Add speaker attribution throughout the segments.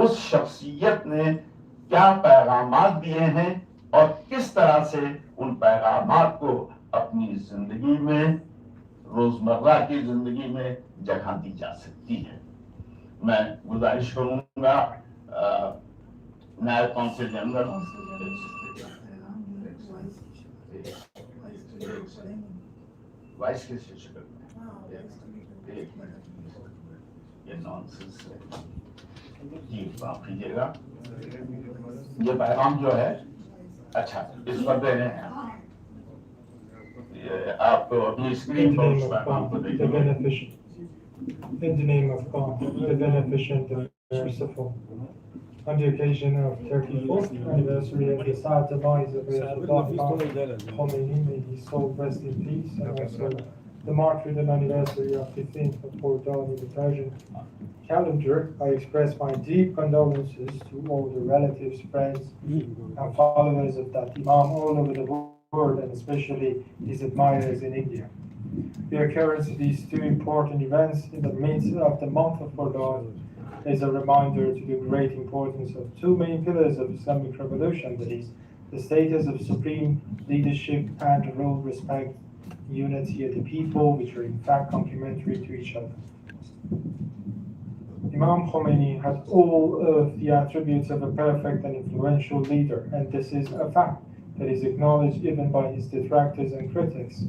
Speaker 1: उस शख्सियत ने क्या पैगामात दिए हैं और किस तरह से उन पैगामात को अपनी जिंदगी में, रोजमर्रा की जिंदगी में जगह दी जा सकती है। मैं गुजारिश करूंगा नायब कौंसिल जनरल वाइस के शिक्षक ये नॉनसेंस है जी, माफ कीजिएगा। ये पैगाम जो है, अच्छा इस पर दे रहे हैं आप अपनी स्क्रीन पर उस पैगाम को देखिए।
Speaker 2: In the name of God, the beneficent and merciful. On the occasion of 34th anniversary of the sad demise of Ayatollah Khomeini, may his soul rest in peace, and also the martyrdom anniversary of 15th of Ramadan in the Persian calendar, I express my deep condolences to all the relatives, friends, and followers of that Imam all over the world, and especially his admirers in India. The occurrence of these two important events in the midst of the month of Ramadan is a reminder to the great importance of two main pillars of Islamic revolution, that is, the status of supreme leadership and rule, respect, unity of the people, which are in fact complementary to each other. Imam Khomeini had all of the attributes of a perfect and influential leader, and this is a fact that is acknowledged even by his detractors and critics.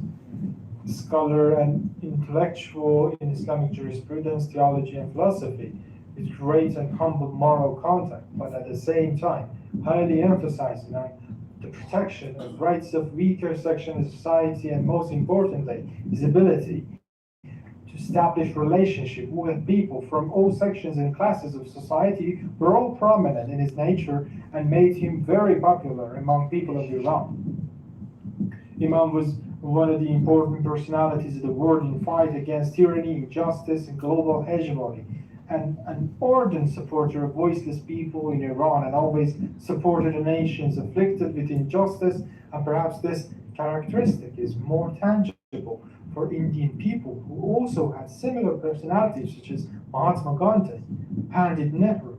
Speaker 2: Scholar and intellectual in Islamic jurisprudence, theology, and philosophy, with great and humble moral contact, but at the same time highly emphasizing the protection of rights of weaker sections of society, and most importantly, his ability to establish relationship with people from all sections and classes of society were all prominent in his nature and made him very popular among people of Iran. Imam was one of the important personalities of the world in fight against tyranny, injustice, and global hegemony, and an ardent supporter of voiceless people in Iran, and always supported the nations afflicted with injustice. And perhaps this characteristic is more tangible for Indian people who also had similar personalities, such as Mahatma Gandhi, Pandit Nehru,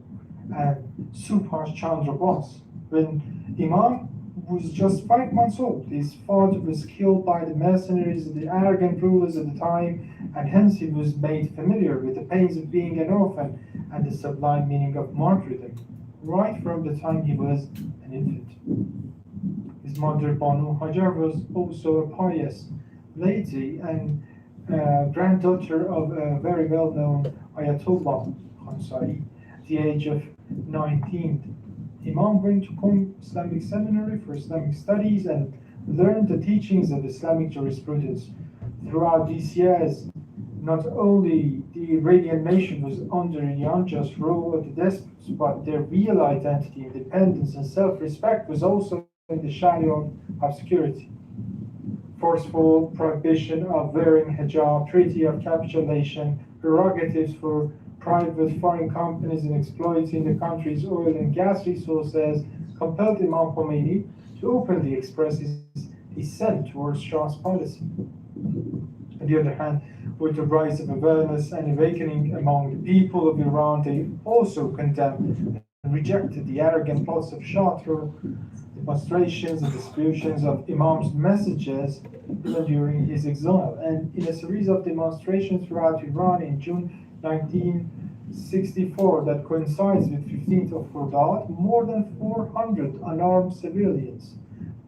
Speaker 2: and Subhash Chandra Bose. When Imam was just 5 months old, his father was killed by the mercenaries of the arrogant rulers of the time, and hence he was made familiar with the pains of being an orphan and the sublime meaning of martyrdom, right from the time he was an infant. His mother, Banu Hajar, was also a pious lady and granddaughter of a very well-known Ayatollah Khansari. At the age of 19, Imam went to Qom Islamic Seminary for Islamic studies and learned the teachings of Islamic jurisprudence. Throughout these years, not only the Iranian nation was under the unjust rule of the despots, but their real identity, independence, and self-respect was also in the shadow of obscurity. Forceful prohibition of wearing hijab, treaty of capitulation, prerogatives for private foreign companies in exploiting the country's oil and gas resources compelled Imam Khomeini to openly express his dissent towards Shah's policy. On the other hand, with the rise of awareness and awakening among the people of Iran, they also condemned and rejected the arrogant plots of Shah through demonstrations and distributions of Imam's messages even during his exile. And in a series of demonstrations throughout Iran in June 1964 that coincides with 15th of Ramadan, more than 400 unarmed civilians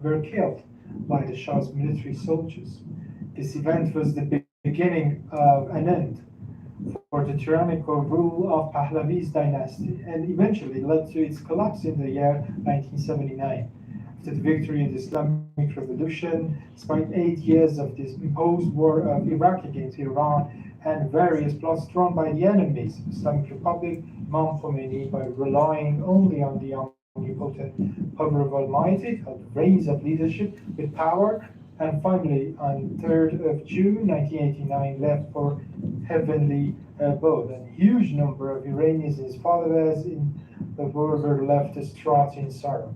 Speaker 2: were killed by the Shah's military soldiers. This event was the beginning of an end for the tyrannical rule of Pahlavi's dynasty, and eventually led to its collapse in the year 1979. After the victory of the Islamic Revolution, despite 8 years of this imposed war of Iraq against Iran and various plots drawn by the enemies of the Islamic Republic, Imam Khomeini, by relying only on the omnipotent power of Almighty, held reins of leadership with power, and finally, on 3rd of June 1989, left for heavenly abode. And a huge number of Iranians and his followers in the world were left distraught in sorrow.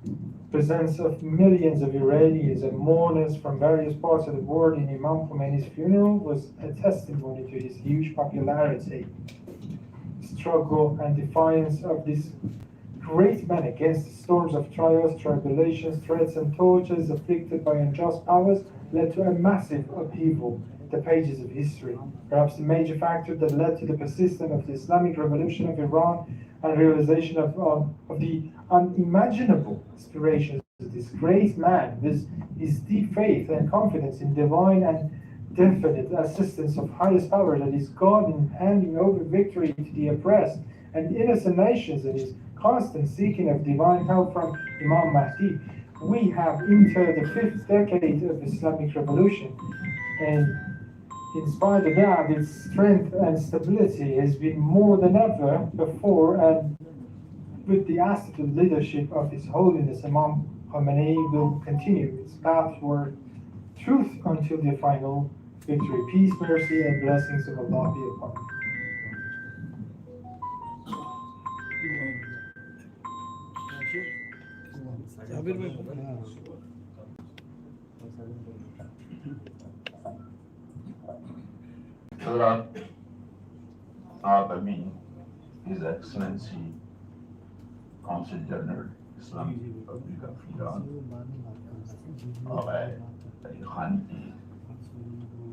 Speaker 2: The presence of millions of Iranians and mourners from various parts of the world in Imam Khomeini's funeral was a testimony to his huge popularity. His struggle and defiance of this great man against the storms of trials, tribulations, threats, and tortures afflicted by unjust powers led to a massive upheaval in the pages of history. Perhaps the major factor that led to the persistence of the Islamic Revolution of Iran and realization of the unimaginable aspirations of this great man was his deep faith and confidence in divine and definite assistance of highest power, that is God, in handing over victory to the oppressed and innocent nations, and his constant seeking of divine help from Imam Mahdi. We have entered the 5th decade of Islamic revolution, and in spite of that, its strength and stability has been more than ever before, and with the astute leadership of His Holiness Imam Khomeini will continue its path toward truth until the final victory. Peace, mercy, and blessings of Allah be upon you.
Speaker 1: Hazrat Amin, His Excellency Consul General Islamic Republic of Iran اور علی خان کی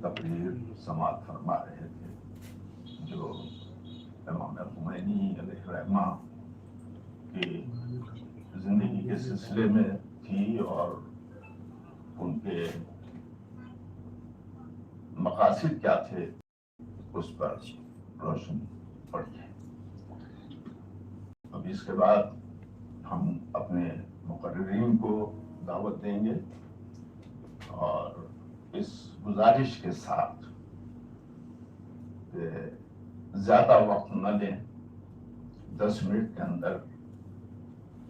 Speaker 1: تقریر سماعت فرما رہے تھے جو امام Khomeini علیہ الرحمہ کی زندگی کے سلسلے میں تھی اور ان کے مقاصد کیا تھے اس پر روشن پڑی ہے. اب اس کے بعد ہم اپنے مقررین کو دعوت دیں گے اور اس گزارش کے ساتھ کہ زیادہ وقت نہ لیں, 10 منٹ کے اندر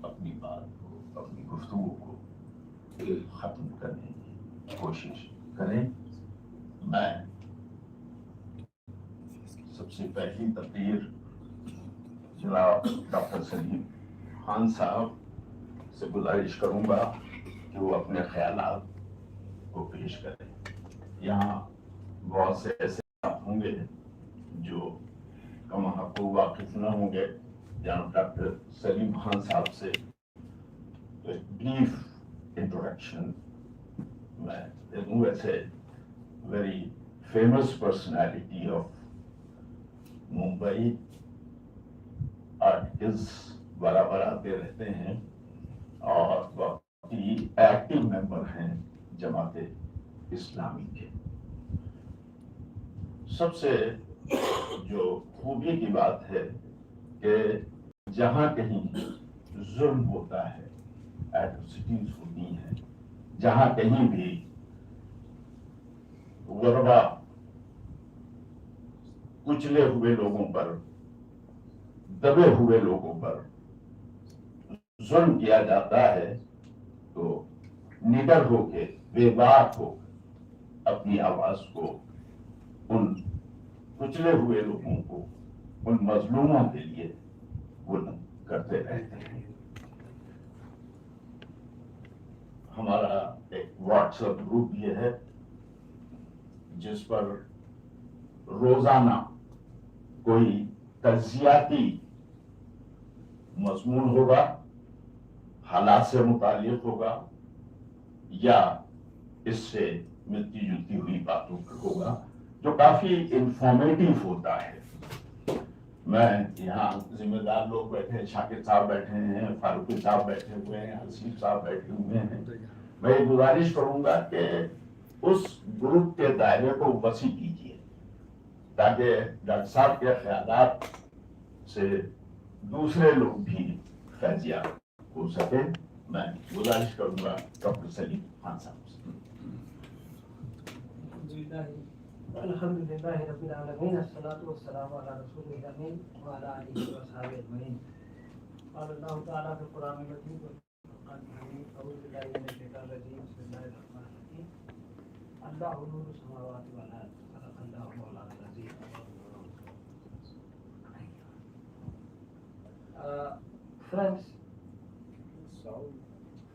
Speaker 1: اپنی بات کو, اپنی گفتگو کو ختم کرنے کی کوشش کریں. میں سب سے پہلی تقریر جناب ڈاکٹر سلیم خان صاحب سے گزارش کروں گا کہ وہ اپنے خیالات کو پیش کریں. یہاں بہت سے ایسے ہوں گے جو کم حق واقف نہ ہوں گے. جناب ڈاکٹر سلیم خان صاحب سے بریف انٹروڈکشن میں دوں. ویسے very famous personality of Mumbai, articles برابر آتے رہتے ہیں اور بہت ہی ایکٹیو ممبر ہیں جماعت اسلامی کے. سب سے جو خوبی کی بات ہے کہ جہاں کہیں ظلم ہوتا ہے, ایٹروسٹیز ہوتی ہیں, جہاں کہیں بھی غربا کچلے ہوئے لوگوں پر, دبے ہوئے لوگوں پر ظلم کیا جاتا ہے, تو نڈر ہو کے, بے باک ہو, اپنی آواز کو ان کچلے ہوئے لوگوں کو, ان مظلوموں کے لیے بلند کرتے رہتے ہیں. ہمارا ایک واٹس ایپ گروپ یہ ہے جس پر روزانہ کوئی تجزیاتی مضمون ہوگا, حالات سے متعلق ہوگا یا اس سے ملتی جلتی ہوئی باتوں پر ہوگا, جو کافی انفارمیٹیو ہوتا ہے. میں یہاں ذمہ دار لوگ بیٹھے ہیں, شاکر صاحب بیٹھے ہیں, فاروقی صاحب بیٹھے ہوئے ہیں, حسیب صاحب بیٹھے ہوئے ہیں. میں یہ گزارش کروں گا کہ اس گروپ کے دائرے کو وسیع کیجیے تاکہ ڈاکٹر صاحب کے خیالات سے دوسرے لوگ بھی فیضیاب ہو سکے. میں گزارش کروں گا ڈاکٹر سلیم خان صاحب سے.
Speaker 3: الحمد للہ رب العالمین, الصلاۃ والسلام علی رسول الامین وعلی آلہ وصحبہ اجمعین. قال اللہ تعالیٰ فی القرآن المجید والفرقان الحمید, اعوذ باللہ من الشیطان الرجیم, بسم اللہ الرحمن الرحیم. اللہ نور السماوات والارض, صدق اللہ مولانا العظیم. Friends,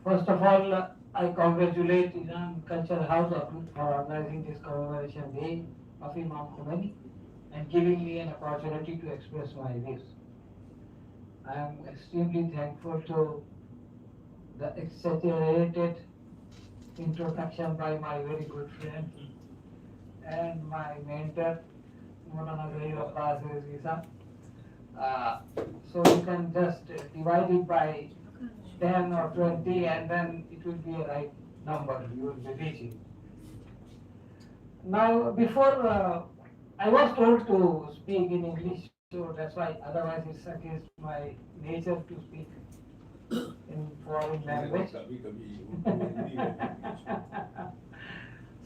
Speaker 3: first of all, I congratulate Iran Cultural House for organizing this commemoration day of Imam Khomeini, and giving me an opportunity to express my views. I am extremely thankful to the exaggerated introduction by my very good friend and my mentor, Maulana Zahir Abbas Rizvi. So you can just divide it by 10 or 20 and then it will be a right number you will be reaching. Now, before I was told to speak in English, so that's why otherwise it's against my nature to speak in foreign language.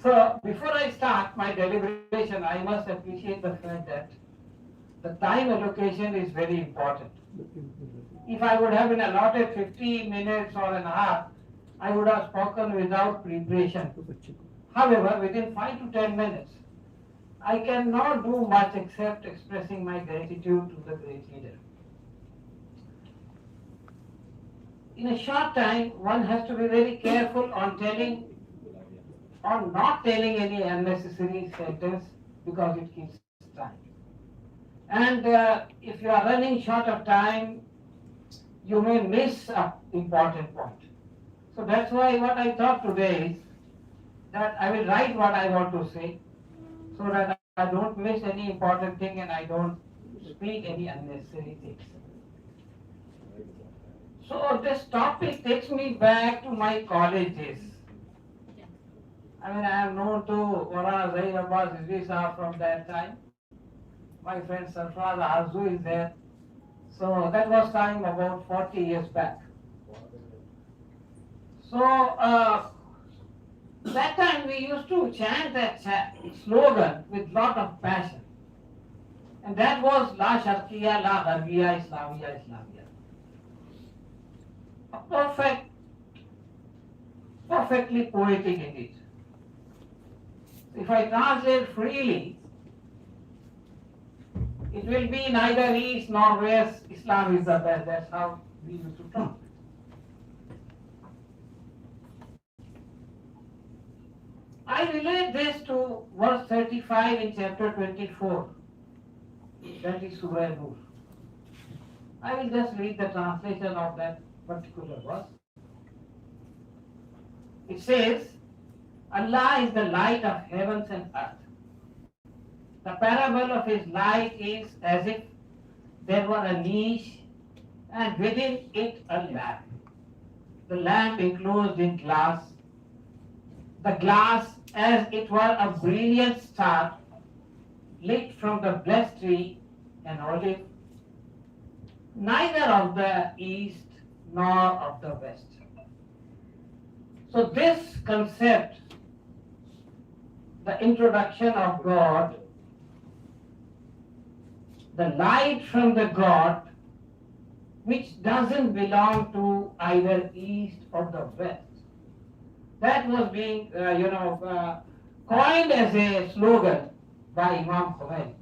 Speaker 3: So before I start my deliberation, I must appreciate the fact that the time allocation is very important. If I would have been allotted 50 minutes or an hour, I would have spoken without preparation. However, within 5 to 10 minutes, I cannot do much except expressing my gratitude to the great leader. In a short time, one has to be very careful on not telling any unnecessary sentence because it kills time. And if you are running short of time, you may miss an important point. So that's why what I thought today is that I will write what I want to say so that I don't miss any important thing and I don't speak any unnecessary things. So this topic takes me back to my college days. I mean, I am known to Maulana Zahir Abbas Rizvi from that time. My friend Sarfraz Arzu is there. So that was time about 40 years back. So that time we used to chant that slogan with lot of passion. And that was La Sharqiya, La Gharbiya, Islamiyya, Islamiyya. A perfectly poetic indeed. If I translate freely, it will be neither east nor west, Islam is the best. That's how we used to talk. I relate this to verse 35 in chapter 24. That is Surah Nur. I will just read the translation of that particular verse. It says, Allah is the light of heavens and earth. The parable of his light is as if there were a niche and within it a lamp. The lamp enclosed in glass. The glass as it were a brilliant star lit from the blessed tree, an olive, neither of the east nor of the west. So this concept, the introduction of God, the light from the God, which doesn't belong to either east or the west. That was being, coined as a slogan by Imam Khomeini.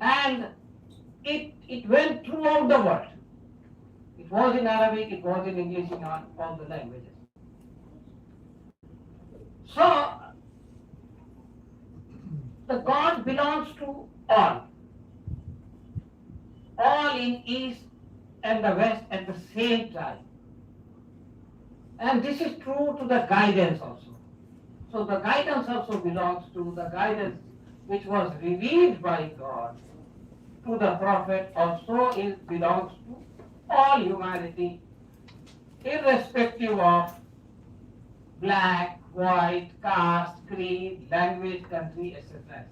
Speaker 3: And it went throughout the world. It was in Arabic, it was in English, in all the languages. So, the God belongs to all in east and the west at the same time. And this is true to the guidance also. So the guidance also belongs to the guidance which was revealed by God to the Prophet, also it belongs to all humanity, irrespective of black, white, caste, creed, language, country, etc.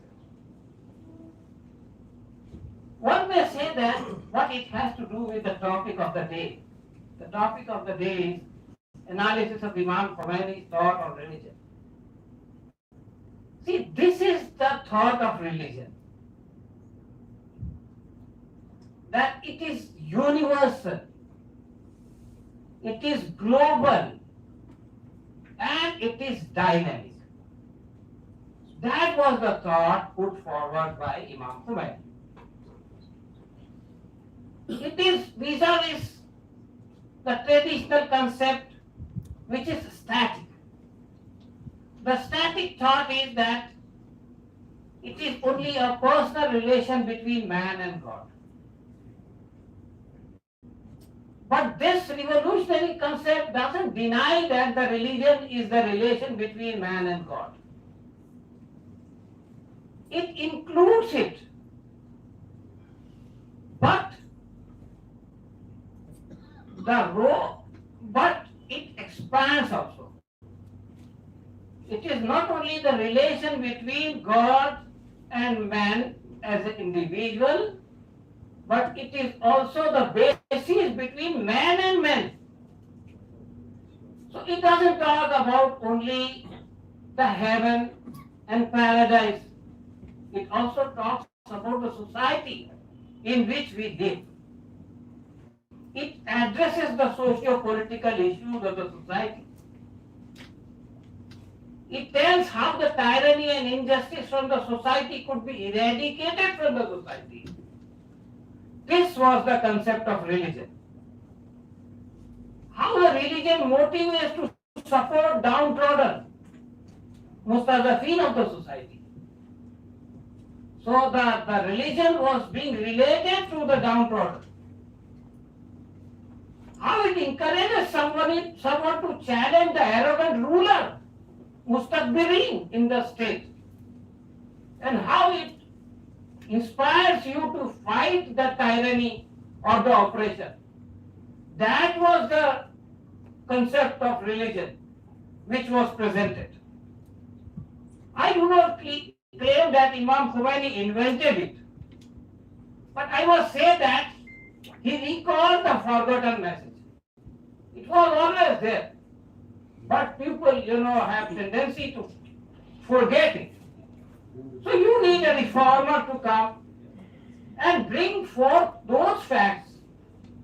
Speaker 3: One may say that what it has to do with the topic of the day. The topic of the day is analysis of Imam Khomeini's thought on religion. See, this is the thought of religion. That it is universal, it is global, and it is dynamic. That was the thought put forward by Imam Khomeini. It is vis-a-vis the traditional concept which is static. The static thought is that It is only a personal relation between man and God. But this revolutionary concept doesn't deny that the religion is the relation between man and God. It includes it, but but it expands also. It is not only the relation between God and man as an individual, but it is also the basis between man and man. So it doesn't talk about only the heaven and paradise. It also talks about the society in which we live. It addresses the socio-political issues of the society. It tells how the tyranny and injustice from the society could be eradicated from the society. This was the concept of religion. How a religion motivates to support downtrodden, mustazafin of the society. So the religion was being related to the downtrodden. How it encourages someone to challenge the arrogant ruler, mustakbirin in the state. And how it inspires you to fight the tyranny or the oppression. That was the concept of religion which was presented. I do not claim that Imam Khomeini invented it, but I must say that he recalled the forgotten message. It was always there, but people, have tendency to forget it. So you need a reformer to come and bring forth those facts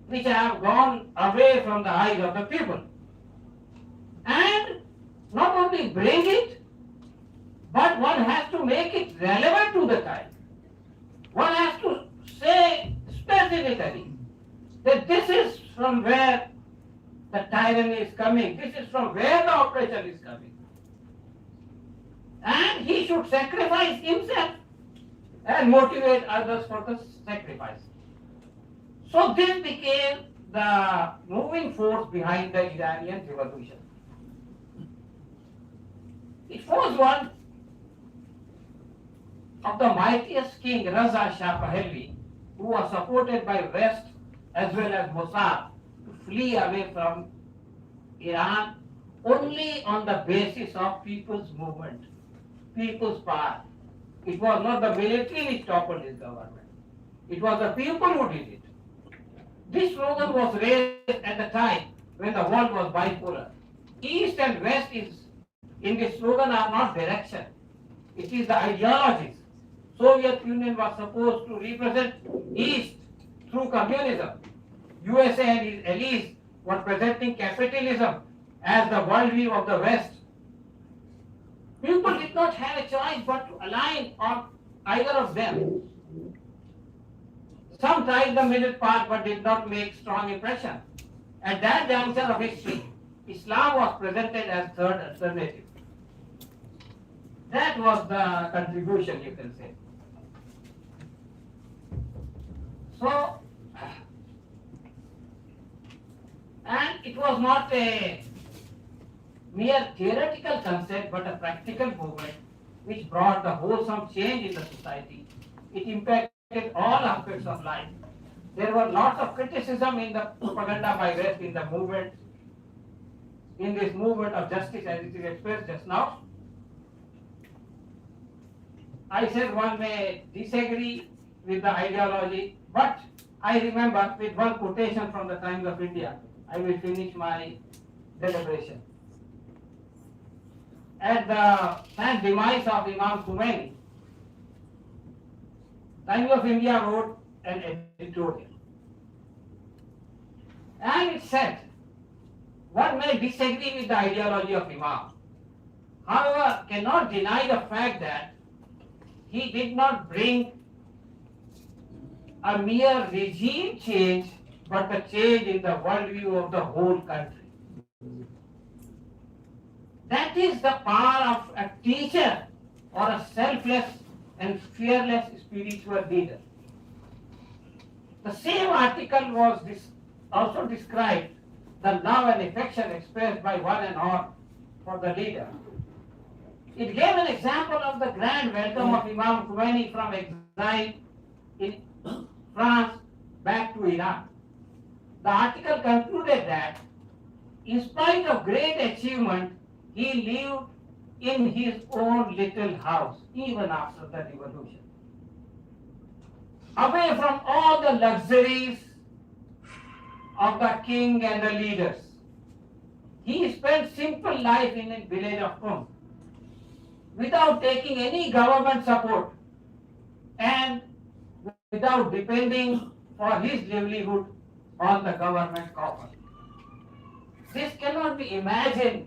Speaker 3: which have gone away from the eyes of the people. And not only bring it, but one has to make it relevant to the time. One has to say specifically that this is from where the tyranny is coming, this is from where the oppression is coming. And he should sacrifice himself and motivate others for the sacrifice. So this became the moving force behind the Iranian revolution. It was one of the mightiest king, Raza Shah Pahlavi, who was supported by West as well as Mossad to flee away from Iran only on the basis of people's movement, people's power. It was not the military which toppled his government. It was the people who did it. This slogan was raised at the time when the world was bipolar. East and West in this slogan are not direction. It is the ideologies. Soviet Union was supposed to represent East through communism. USA and its allies were presenting capitalism as the worldview of the West. People did not have a choice but to align on either of them. Some tried the middle path but did not make strong impression. At that juncture of history, Islam was presented as third alternative. That was the contribution, you can say. So, and it was not a mere theoretical concept but a practical movement which brought the wholesome change in the society. It impacted all aspects of life. There were lots of criticism in the propaganda by West in the movement, in this movement of justice as it is expressed just now. I said one may disagree with the ideology, but I remember with one quotation from the Times of India, I will finish my deliberation. At the sad demise of Imam Khomeini, Times of India wrote an editorial. And it said, one may disagree with the ideology of Imam, however, cannot deny the fact that he did not bring a mere regime change, but a change in the worldview of the whole country. That is the power of a teacher or a selfless and fearless spiritual leader. The same article was also described the love and affection expressed by one and all for the leader. It gave an example of the grand welcome of Imam Khomeini from exile in France back to Iran. The article concluded that in spite of great achievement, he lived in his own little house even after the revolution. Away from all the luxuries of the king and the leaders, he spent simple life in a village of Qom without taking any government support and without depending for his livelihood on the government coffers. This cannot be imagined,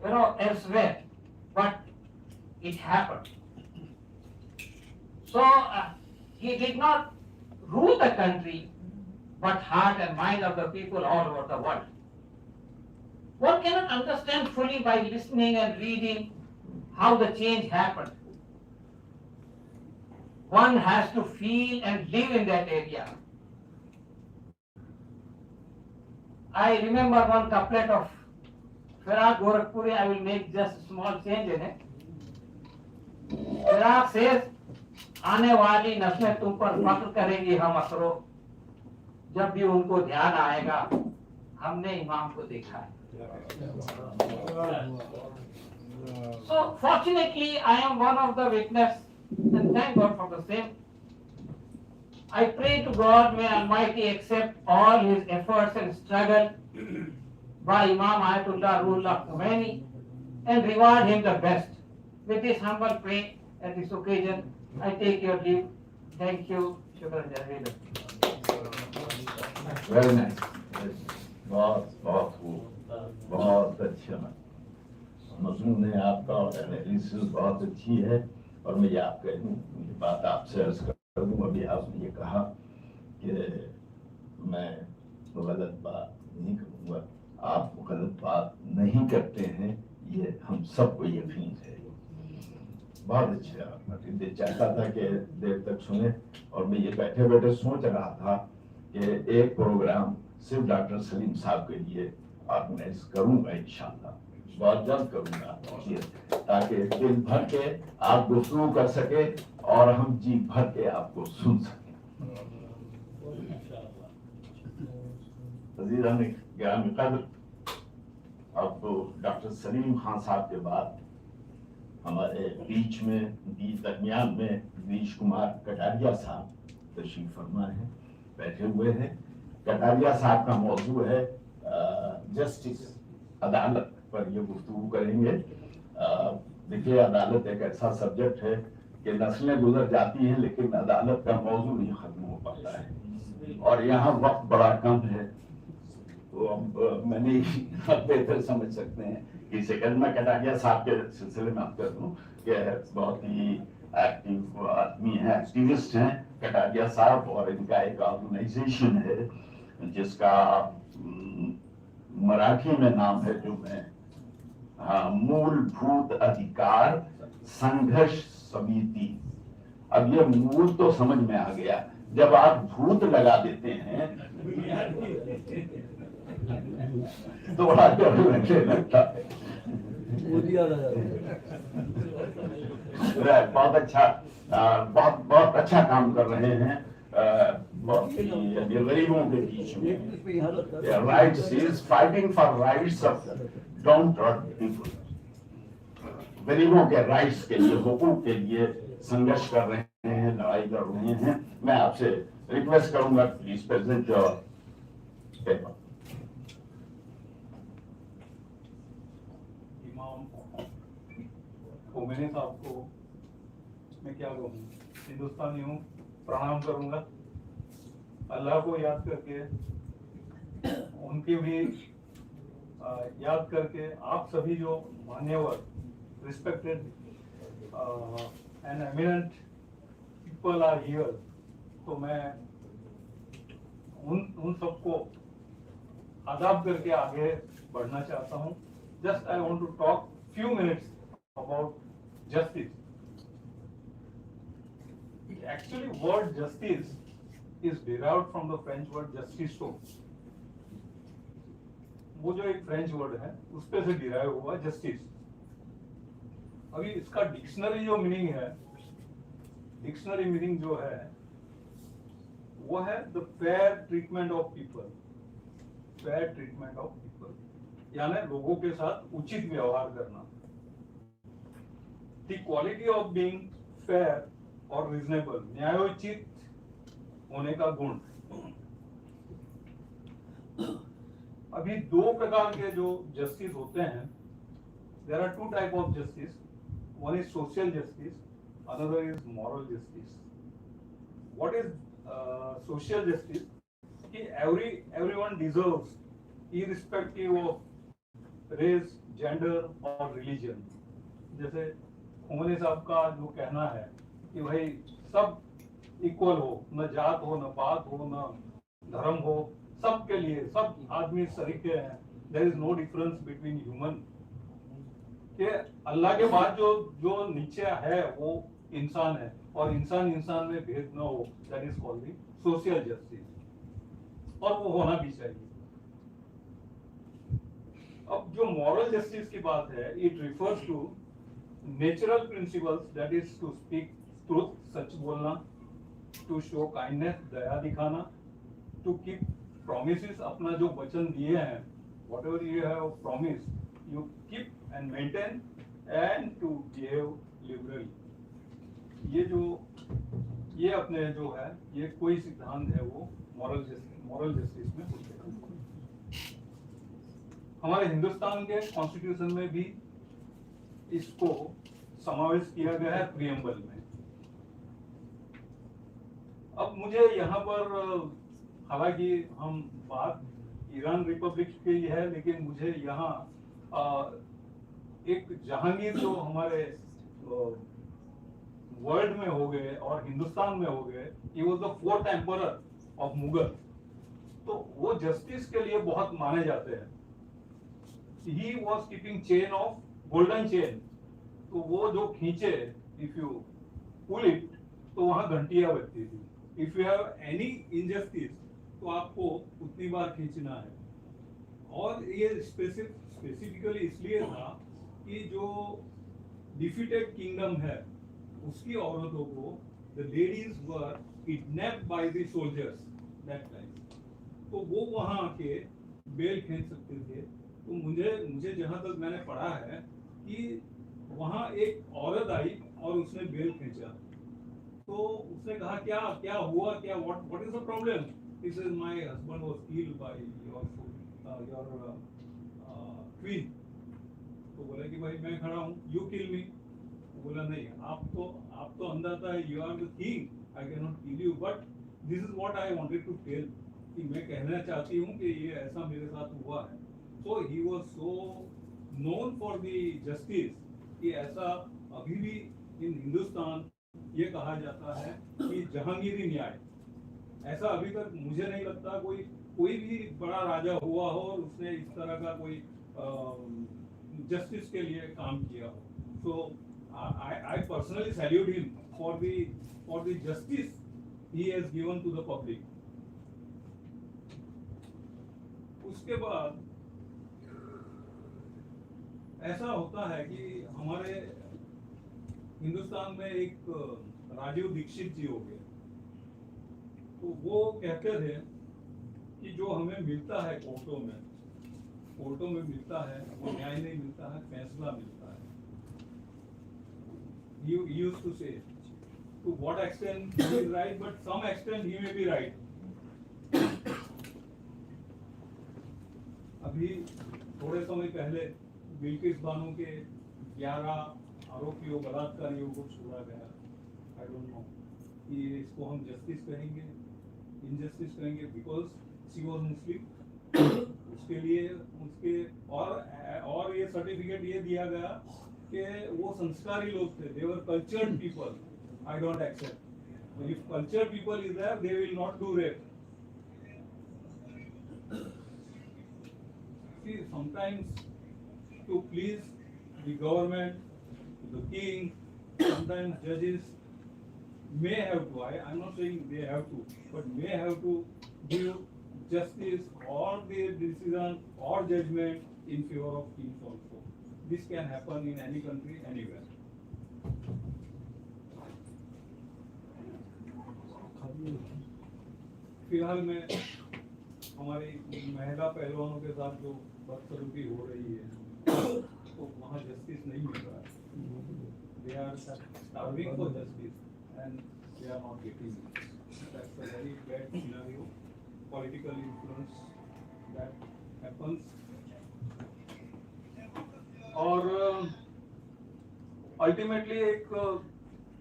Speaker 3: elsewhere, but it happened. So he did not rule the country, but heart and mind of the people all over the world. One cannot understand fully by listening and reading how the change happened. One has to feel and live in that area. I remember one couplet of Firaq Gorakhpuri. I will make just a small change in it. Firaq says, आने वाली नस्लें तुम पर फख्र करेंगी हम असरो, जब भी उनको ध्यान आएगा हमने इमाम को देखा है. So fortunately I am one of the witness and thank God for the same. I pray to God, may Almighty accept all his efforts and struggle by Imam Ayatollah Ruhollah Khomeini and reward him the best. With this humble prayer at this occasion, I take your leave. Thank you. Shukran Jazeelan.
Speaker 1: Very nice. बहुत खूब, बहुत अच्छा मजमून है आपका और analysis बहुत अच्छी है और मैं ये आप कहूँ ये बात आपसे अर्ज कर दूँ. अभी आपने ये कहा कि मैं गलत बात नहीं करूँगा, आप गलत बात नहीं करते हैं, ये हम सबको यकीन है. बहुत अच्छा. मैं चाहता था कि देर तक सुने और मैं ये बैठे बैठे सोच रहा था कि एक प्रोग्राम सिर्फ डॉक्टर सलीम साहब के लिए ऑर्गेनाइज करूंगा, इंशाल्लाह बहुत जल्द करूंगा, ताकि दिन भर के आप गुफ्तगू कर सके और हम जी भर के आपको सुन सकें. गिरामी कद्र, अब तो डॉक्टर सलीम खान साहब के बाद हमारे बीच में दरमियान में गिरीश कुमार कटारिया साहब तशरीफ फरमा है, बैठे हुए हैं. कटारिया साहब का मौजू है जस्टिस, अदालत पर ये गुफ्तगू करेंगे. देखिए अदालत एक ऐसा सब्जेक्ट है कि नस्लें गुजर जाती हैं लेकिन अदालत का मौजू नहीं खत्म हो पाता है और यहाँ वक्त बड़ा कम है. तो अब मैंने आप बेहतर समझ सकते हैं कि सेकंड में कटारिया साहब के सिलसिले में आप कर दूं कि बहुत ही एक्टिव आदमी है, एक्टिविस्ट हैं कटारिया साहब, और इनका एक ऑर्गेनाइजेशन है जिसका मराठी में नाम है जो मैं मूलभूत अधिकार संघर्ष समिति. अब ये मूल तो समझ में आ गया, जब आप भूत लगा देते हैं तो बड़ा डर लगता है. बहुत अच्छा, बहुत अच्छा काम कर रहे हैं गरीबों के बीच में. Rights is fighting for rights of down trodden people. गरीबों के राइट्स के लिए, हुकूक के लिए संघर्ष कर रहे हैं, लड़ाई कर रहे हैं. मैं आपसे रिक्वेस्ट करूंगा please present your paper.
Speaker 4: Khomeini साहब को मैं क्या कहूँ, हिंदुस्तानी हूँ, प्रणाम करूंगा. अल्लाह को याद करके, उनकी भी याद करके, आप सभी जो मान्यवर, respected and eminent people are here, तो मैं उन सबको आदाब करके आगे बढ़ना चाहता हूँ. Just I want to talk few minutes about justice. actually word justice is derived from the French word justice. वो जो एक फ्रेंच वर्ड है उस पे से डिराइव हुआ जस्टिस। अभी इसका डिक्शनरी जो मीनिंग है, डिक्शनरी मीनिंग जो है वो है the fair treatment of people, fair treatment of people, यानी लोगों के साथ उचित व्यवहार करना। The quality of being fair और रीजनेबल, न्यायोचित होने का गुण। अभी दो प्रकार के जो जस्टिस होते हैं, there are two type of justice, one is social justice, another is moral justice. What is social justice? कि everyone deserves, irrespective of race, gender और religion। जैसे खोमनी साहब का जो कहना है कि भाई सब इक्वल हो, न जात हो, न पात हो, न धर्म हो, सबके लिए सब आदमी सरीखे हैं, there is no difference between human. कि अल्लाह के बाद जो नीचे है वो इंसान है और इंसान इंसान में भेद न हो, that is called the social justice, और वो होना भी चाहिए। अब जो मॉरल जस्टिस की बात है, it refers to natural principles, that is to speak truth, सच बोलना, टू शो काइंडनेस, दया दिखाना, टू कीप promises, अपना जो वचन दिए हैं, whatever you have promised, you keep and maintain, and to behave liberally। ये अपने जो है ये कोई सिद्धांत है वो मॉरल जस्टिस में होते हैं। हमारे हिंदुस्तान के कॉन्स्टिट्यूशन में भी इसको समावेश किया गया है प्रियम्बल में। अब मुझे यहाँ पर, हालांकि हम बात ईरान रिपब्लिक की है, लेकिन मुझे यहाँ एक जहांगीर जो हमारे वर्ल्ड में हो गए और हिंदुस्तान में हो गए, he was the fourth emperor of Mughal, तो वो जस्टिस के लिए बहुत माने जाते हैं। He was keeping chain of golden chain, तो वो जो खींचे, इफ यू पुल इट, तो वहां घंटियां बजती थी। If you have any injustice, तो आपको उतनी बार खींचना है। और ये स्पेसिफिकली इसलिए था कि जो डिफीटेड किंगडम है उसकी औरतों को, the ladies were kidnapped by the soldiers that time, तो वो वहां आके बेल खींच सकते थे। तो मुझे जहां तक मैंने पढ़ा है कि वहां एक औरत आई और उसने बेल खींचा, तो उसने कहा क्या हुआ, क्या what is the problem? He says, my husband was killed by your queen। तो बोला कि भाई मैं खड़ा हूँ, you kill me। तो बोला नहीं, आप तो अंदाता है, you are the king, I cannot kill you, but this is what I wanted to tell, कि मैं कहना चाहती हूँ कि ये ऐसा मेरे साथ हुआ है। So he was so known for the justice कि ऐसा अभी भी इन हिंदुस्तान ये कहा जाता है कि जहांगीरी न्याय, ऐसा अभी तक मुझे नहीं लगता कोई भी बड़ा राजा हुआ हो और उसने इस तरह का कोई जस्टिस के लिए काम किया हो। So I personally salute him for the justice he has given to the public. उसके बाद ऐसा होता है कि हमारे हिंदुस्तान में एक राजीव दीक्षित जी हो गए, तो वो कहते थे कि जो हमें मिलता है कोर्टों में मिलता है, वो न्याय नहीं मिलता है, फैसला मिलता है। He used to say, to what extent he is right, but some extent he may be right। अभी थोड़े समय पहले बिल्किस बानो के 11 आरोपियों, बलात्कारियों को छोड़ा गया। आई डोंट नो कि इसको हम जस्टिस कहेंगे, इनजस्टिस कहेंगे, बिकॉज शी वाज मुस्लिम। उसके लिए उसके और ये सर्टिफिकेट ये दिया गया कि वो संस्कारी लोग थे, they were cultured people. I don't accept. If cultured people is there, they will not do rape. See, sometimes to please the government, the king, sometimes judges, may have to, I'm not saying they have to, but may have to give justice or the decision or judgment in favor of kings also. This can happen in any country, anywhere. फिलहाल में हमारी महिला पहलवानों के साथ जो बदसलूकी हो रही है तो वहाँ जस्टिस नहीं मिल रहा है. They are starving for justice and they are not getting it. That's a very bad scenario. Political influence that happens. और ultimately एक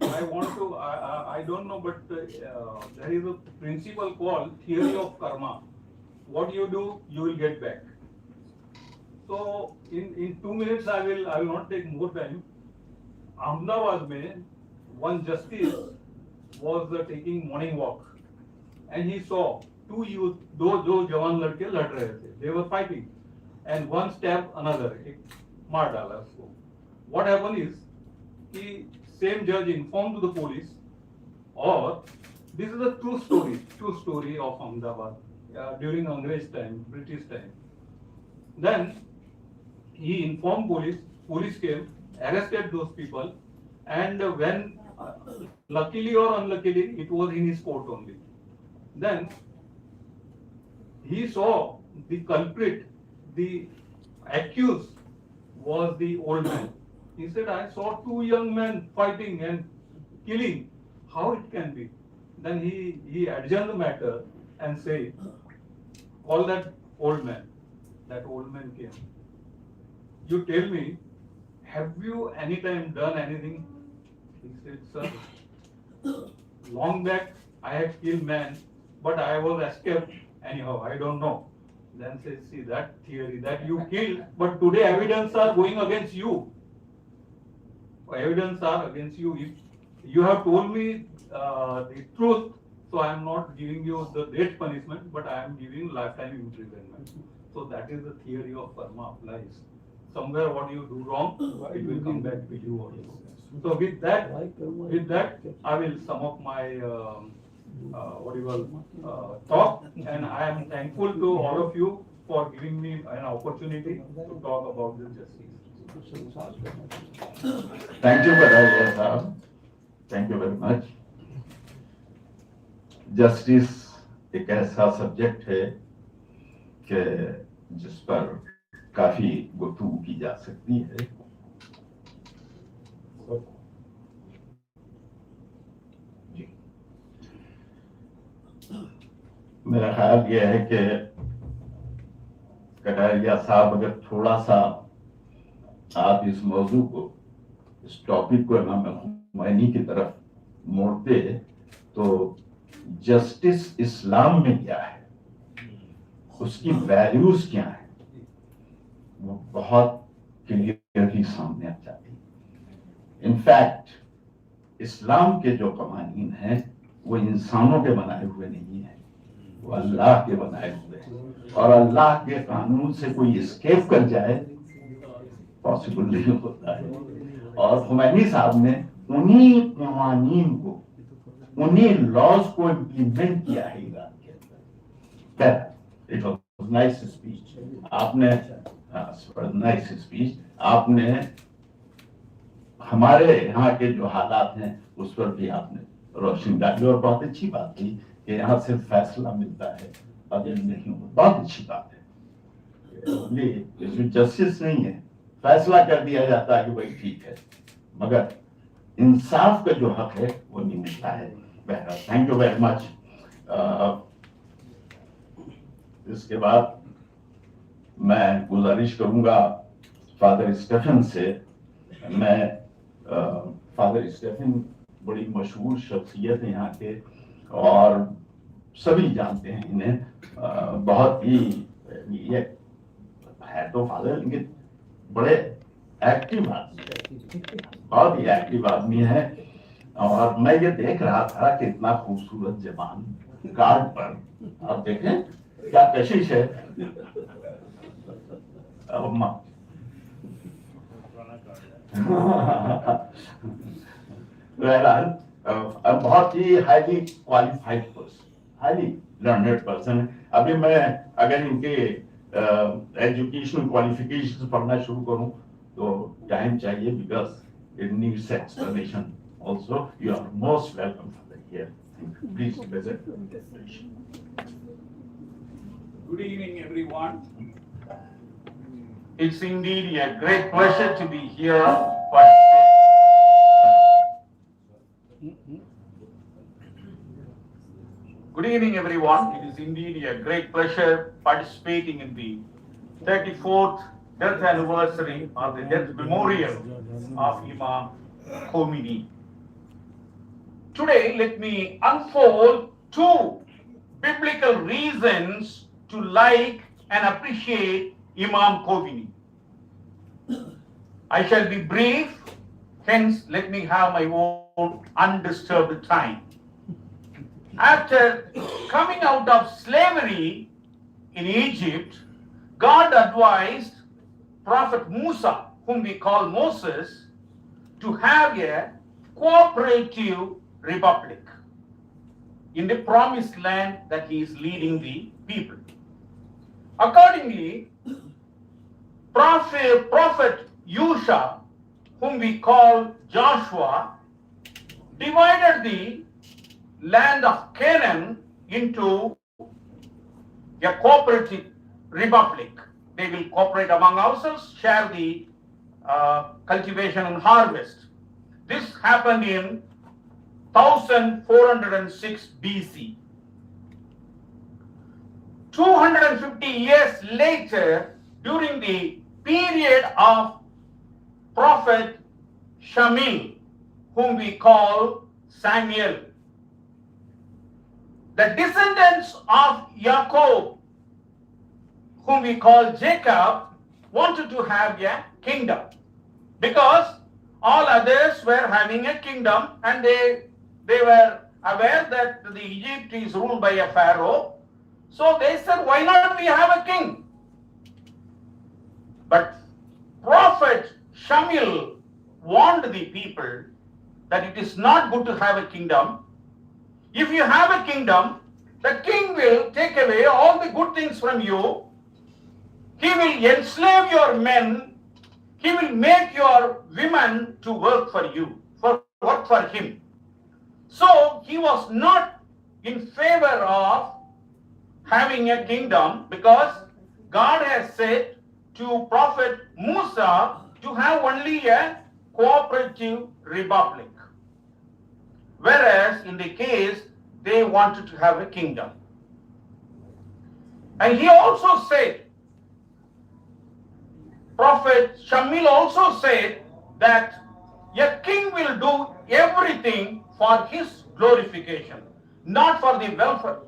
Speaker 4: I want to, I don't know, but there is a principle called theory of karma. What you do, you will get back. So in 2 minutes, I will not take more time. Ahmedabad mein, one justice was taking morning walk, and he saw two youth, दो जवान लड़के लड़ रहे थे. They were fighting, and one stabbed another. मार डाला उसको. What happened is, कि same judge informed to the police, or this is a true story of Ahmedabad during Angrez time, British time. Then he informed police came, arrested those people, and when luckily or unluckily it was in his court only. Then he saw the culprit, the accused was the old man. He said, I saw two young men fighting and killing. How it can be? Then he adjourned the matter and said, call that old man. That old man came. You tell me, have you any time done anything? He said, sir, long back I have killed man, but I was escaped anyhow. I don't know. Then says, see that theory that you killed, but today evidence are going against you. Evidence are against you. If you have told me the truth, so I am not giving you the death punishment, but I am giving lifetime imprisonment. So that is the theory of karma applies. Somewhere what you do wrong, it will come back to you also. So with that, I will sum up my talk, and I am thankful to all of you for giving me an opportunity to talk about this justice.
Speaker 1: Thank you, Badalia Sahab. Thank you very much. Justice एक ऐसा subject है कि जिस पर काफी गुफ्तगू की जा सकती है. जी, मेरा ख्याल यह है कि कटारिया साहब अगर थोड़ा सा आप इस मौजू को, इस टॉपिक को इमाम खुमैनी की तरफ मोड़ते तो जस्टिस इस्लाम में क्या है, उसकी वैल्यूज क्या है, वो बहुत क्लियरली सामने आ जाती है. इनफैक्ट इस्लाम के जो कवानीन हैं वो इंसानों के बनाए हुए नहीं हैं, वो अल्लाह के बनाए हुए हैं, और अल्लाह के कानून से कोई एस्केप कर जाए पॉसिबल नहीं होता है. और खुमैनी साहब ने उन्हीं कवानीन को, उन्हीं लॉज को इम्प्लीमेंट किया है ईरान के अंदर. इट वाज नाइस स्पीच आपने, नाइस स्पीच आपने हमारे यहाँ के जो हालात हैं उस पर भी आपने रोशनी डाली, और बहुत अच्छी बात थी कि यहाँ सिर्फ फैसला मिलता है, अदल नहीं होता. बहुत अच्छी बात है. इसमें जस्टिस नहीं है, फैसला कर दिया जाता है कि भाई ठीक है, मगर इंसाफ का जो हक है वो नहीं मिलता है. Thank you very much. इसके बाद मैं गुजारिश करूंगा फादर स्टेफन से. फादर स्टेफन बड़ी मशहूर शख्सियत है यहाँ के, और सभी जानते हैं इन्हें. बहुत ही ये है तो फादर, लेकिन बड़े एक्टिव आदमी, बहुत ही एक्टिव आदमी है. और मैं ये देख रहा था कि इतना खूबसूरत जवान कार्ड पर, आप देखें क्या कशिश है. बहरहाल बहुत ही highly qualified person, highly learned person है। अभी मैं अगर इनके एजुकेशनल क्वालिफिकेशन पढ़ना शुरू करूं तो टाइम चाहिए, because it needs explanation also. You are most welcome for here, please visit.
Speaker 4: Good evening, everyone.
Speaker 1: It's indeed a great pleasure to be here. Good evening, everyone. It is indeed a great pleasure participating in the 34th death anniversary or the death memorial of Imam Khomeini. Today, let me unfold two biblical reasons to like and appreciate Imam Khomeini. I shall be brief, hence let me have my own undisturbed time. After coming out of slavery in Egypt, God advised Prophet Musa, whom we call Moses, to have a cooperative republic in the promised land that he is leading the people. Accordingly, Prophet Yusha, whom we call Joshua, divided the land of Canaan into a cooperative republic. They will cooperate among ourselves, share the cultivation and harvest. This happened in 1406 BC. 250 years later, during the period of Prophet Shamil, whom we call Samuel, the descendants of Jacob, whom we call Jacob, wanted to have a kingdom, because all others were having a kingdom, and they were aware that the Egypt is ruled by a pharaoh. So they said, why not we have a king? But Prophet Shamil warned the people that it is not good to have a kingdom. If you have a kingdom, the king will take away all the good things from you. He will enslave your men. He will make your women to work for you, work for him. So he was not in favor of having a kingdom, because God has said to Prophet Musa to have only a cooperative republic, whereas in the case they wanted to have a kingdom. And he also said, Prophet Shamil also said that a king will do everything for his glorification, not for the welfare.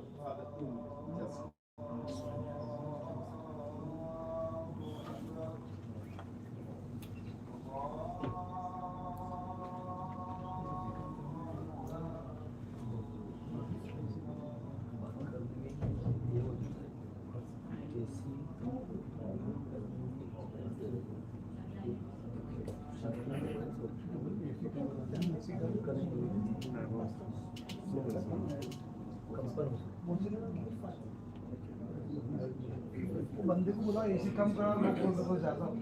Speaker 3: बंदे को बोला AC कम करा, मैं बोल जाता हूँ।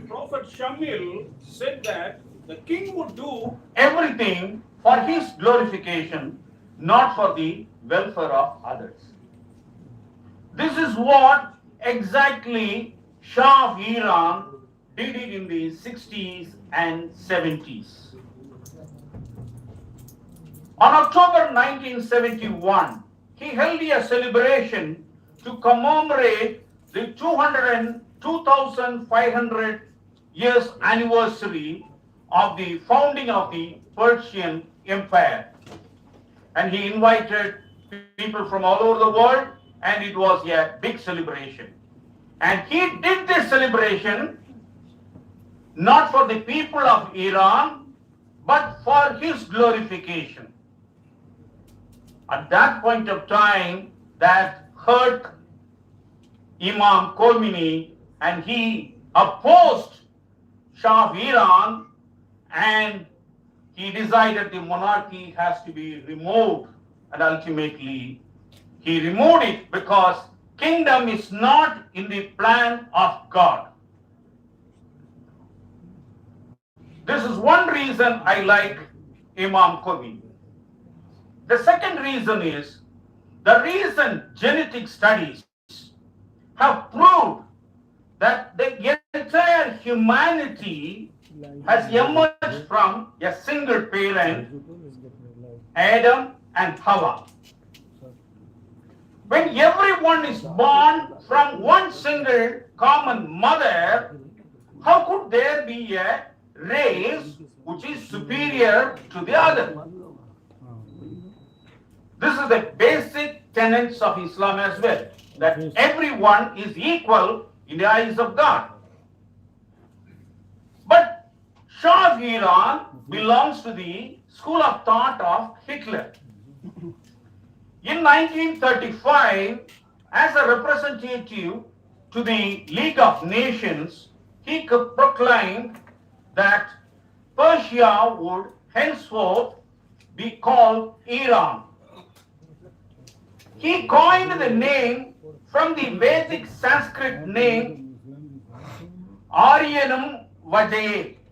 Speaker 4: Prophet Shamil said that the king would do
Speaker 1: everything for his glorification, not for the welfare of others. This is what exactly Shah of Iran did it in the 60s and 70s. On October 1971, he held a celebration to commemorate the 2,500 years anniversary of the founding of the Persian Empire. And he invited people from all over the world, and it was a big celebration. And he did this celebration not for the people of Iran, but for his glorification. At that point of time, that hurt Imam Khomeini, and he opposed Shah of Iran, and he decided the monarchy has to be removed, and ultimately he removed it because kingdom is not in the plan of God. This is one reason I like Imam Khomeini. The second reason is the recent genetic studies have proved that the entire humanity has emerged from a single parent, Adam and Hawa. When everyone is born from one single common mother, how could there be a race which is superior to the other? This is the basic tenets of Islam as well, that everyone is equal in the eyes of God. But Shah of Iran belongs to the school of thought of Hitler. In 1935, as a representative to the League of Nations, he proclaimed that Persia would henceforth be called Iran. He coined the name from the Vedic Sanskrit name RNN,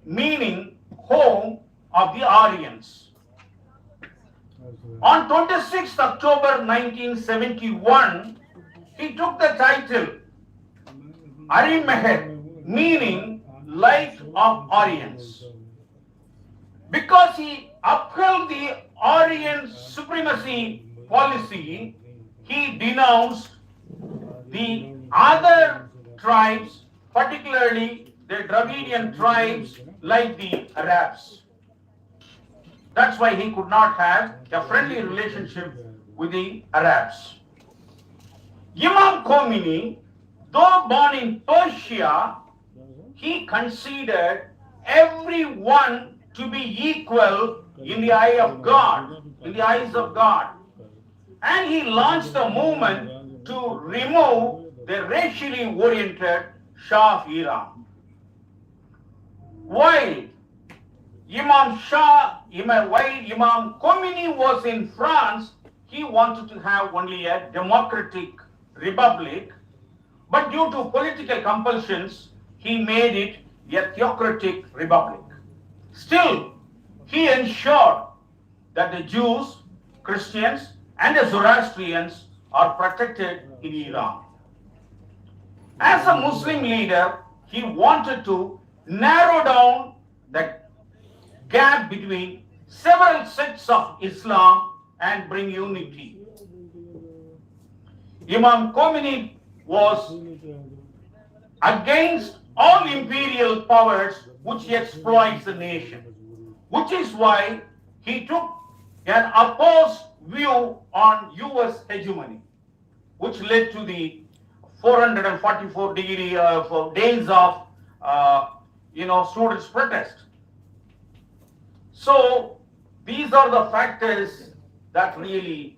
Speaker 1: meaning home of the Aryans. On 26 October 1971, he took the title Arimehet, meaning light of Aryans. Because he upheld the Aryan supremacy policy, he denounced the other tribes, particularly the Dravidian tribes like the Arabs. That's why he could not have a friendly relationship with the Arabs. Imam Khomeini, though born in Persia, he considered everyone to be equal in the eye of God, in the eyes of God. And he launched a movement to remove the racially oriented Shah of Iran. While Imam Khomeini was in France, he wanted to have only a democratic republic, but due to political compulsions, he made it a theocratic republic. Still, he ensured that the Jews, Christians, and the Zoroastrians are protected in Iran. As a Muslim leader, he wanted to narrow down the gap between several sects of Islam and bring unity. Imam Khomeini was against all imperial powers which exploits the nation, which is why he took an opposed view on US hegemony, which led to the 444 days of students' protest. So these are the factors that really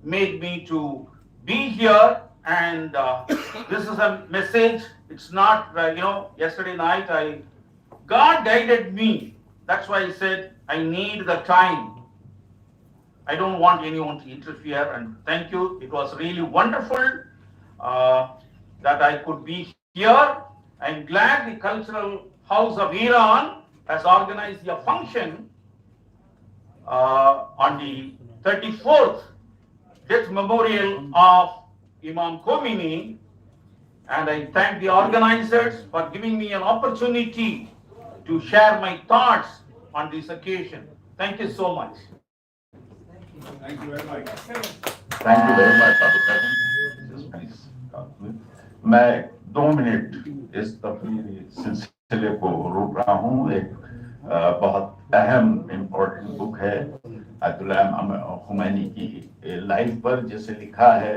Speaker 1: made me to be here. And this is a message. It's not, yesterday night God guided me. That's why I said I need the time. I don't want anyone to interfere. And thank you. It was really wonderful that I could be here. I'm glad the Cultural House of Iran has organized a function on the 34th death memorial of Imam Khomeini, and I thank the organizers for giving me an opportunity to share my thoughts on this occasion. Thank you so much.
Speaker 4: Thank you very much.
Speaker 1: Thank you very much, Dr. Please. मैं 2 minute इस तकरीरी सिलसिले को रोक रहा हूँ. एक बहुत अहम इम्पोर्टेंट बुक है अयतुल्लाह खुमैनी की लाइफ पर, जिसे लिखा है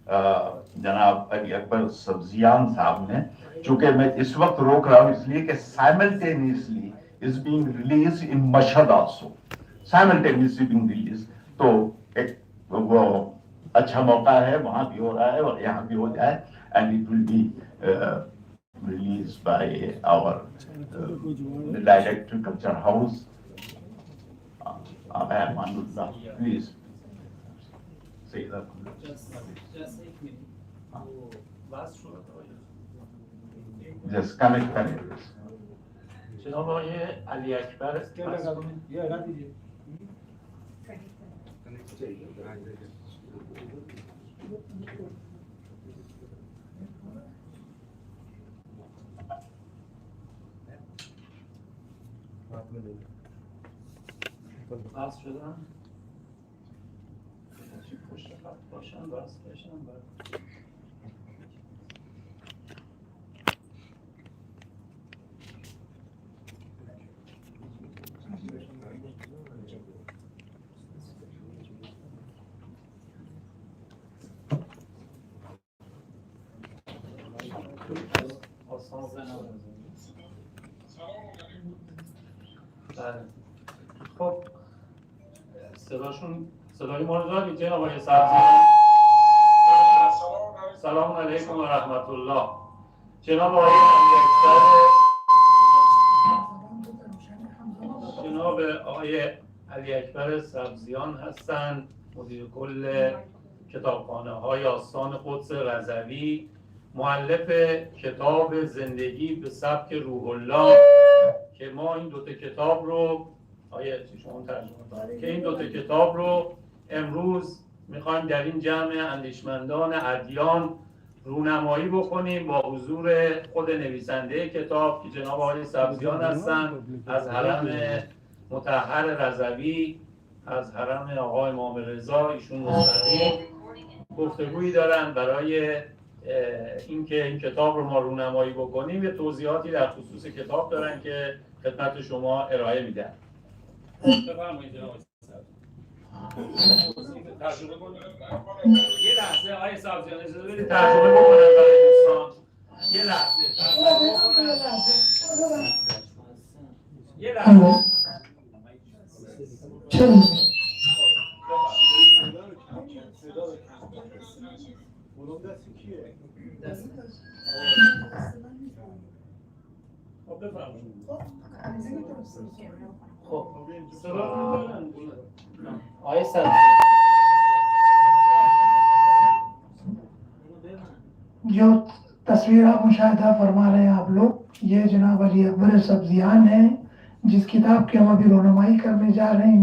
Speaker 1: जनाब अली अकबर सब्जियान साहब ने. चूंकि मैं इस वक्त रोक रहा हूँ इसलिए कि simultaneously is being release in Mashhad also, simultaneously being release. तो एक वो अच्छा मौका है, वहां भी हो रहा है और यहाँ भी हो जाए. And it will be released by our Director Culture House. Amanullah, please say that. Just connect.
Speaker 5: جناب آقای علی اکبر بس شدن پشت خط باشن بس باشن خب صدای ما رو دارید جناب آقای سبزیان؟ سلام علیکم و رحمت الله. جناب آقای علی اکبر سبزیان هستند، مدیر کل کتابخانه های آستان قدس رضوی، مؤلف کتاب زندگی به سبک روح الله که ما این دوتا کتاب رو شما ترجمه که این دوتا کتاب رو امروز میخوایم در این جمع اندیشمندان ادیان رونمایی بکنیم با حضور خود نویسنده کتاب که جناب آقای سبزیان هستند از حرم مطهر رضوی، از حرم آقای امام رضا. ایشون مستقیم گفتگویی دارن برای اینکه این کتاب رو ما رونمایی بکنیم. یه توضیحاتی در خصوص کتاب دارن که خدمت شما ارائه میدن. بفرمایید جناب ترجمه کنید. یه لحظه آقای سبزیان اجازه بدید ترجمه بکنم برای دوستان. یه لحظه ترجمه بکنم. یه لحظه خب بفرمایید. خب آقای سبزیان
Speaker 6: जो तस्वीर आप मुशाहिदा फरमा रहे हैं आप लोग, ये जनाब अली अकबर सब्जियान हैं जिस किताब की हम अभी रोनुमाई करने जा रहे हैं.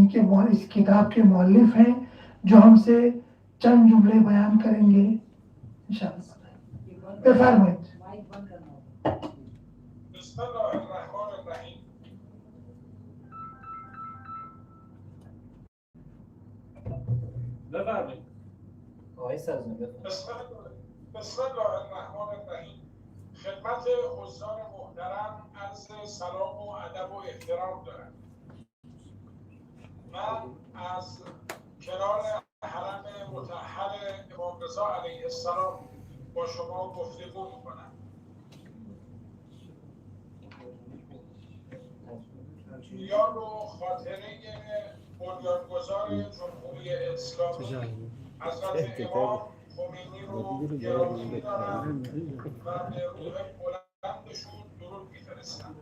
Speaker 6: इस किताब के मौलिफ हैं जो हमसे चंद जुमले बयान करेंगे इंशाअल्लाह. बेफरमाइए.
Speaker 7: بسم الله الرحمن الرحیم. خدمت حضار محترم عرض سلام و ادب و احترام دارم. من از کنار حرم مطهر امام رضا علیه السلام با شما گفتگو میکنم. یاد و خاطره بنیانگذار جمهوری اسلامی حضرت امام خمینی رو گرامی می‌دارم و به روح بلندشون درود می‌فرستم.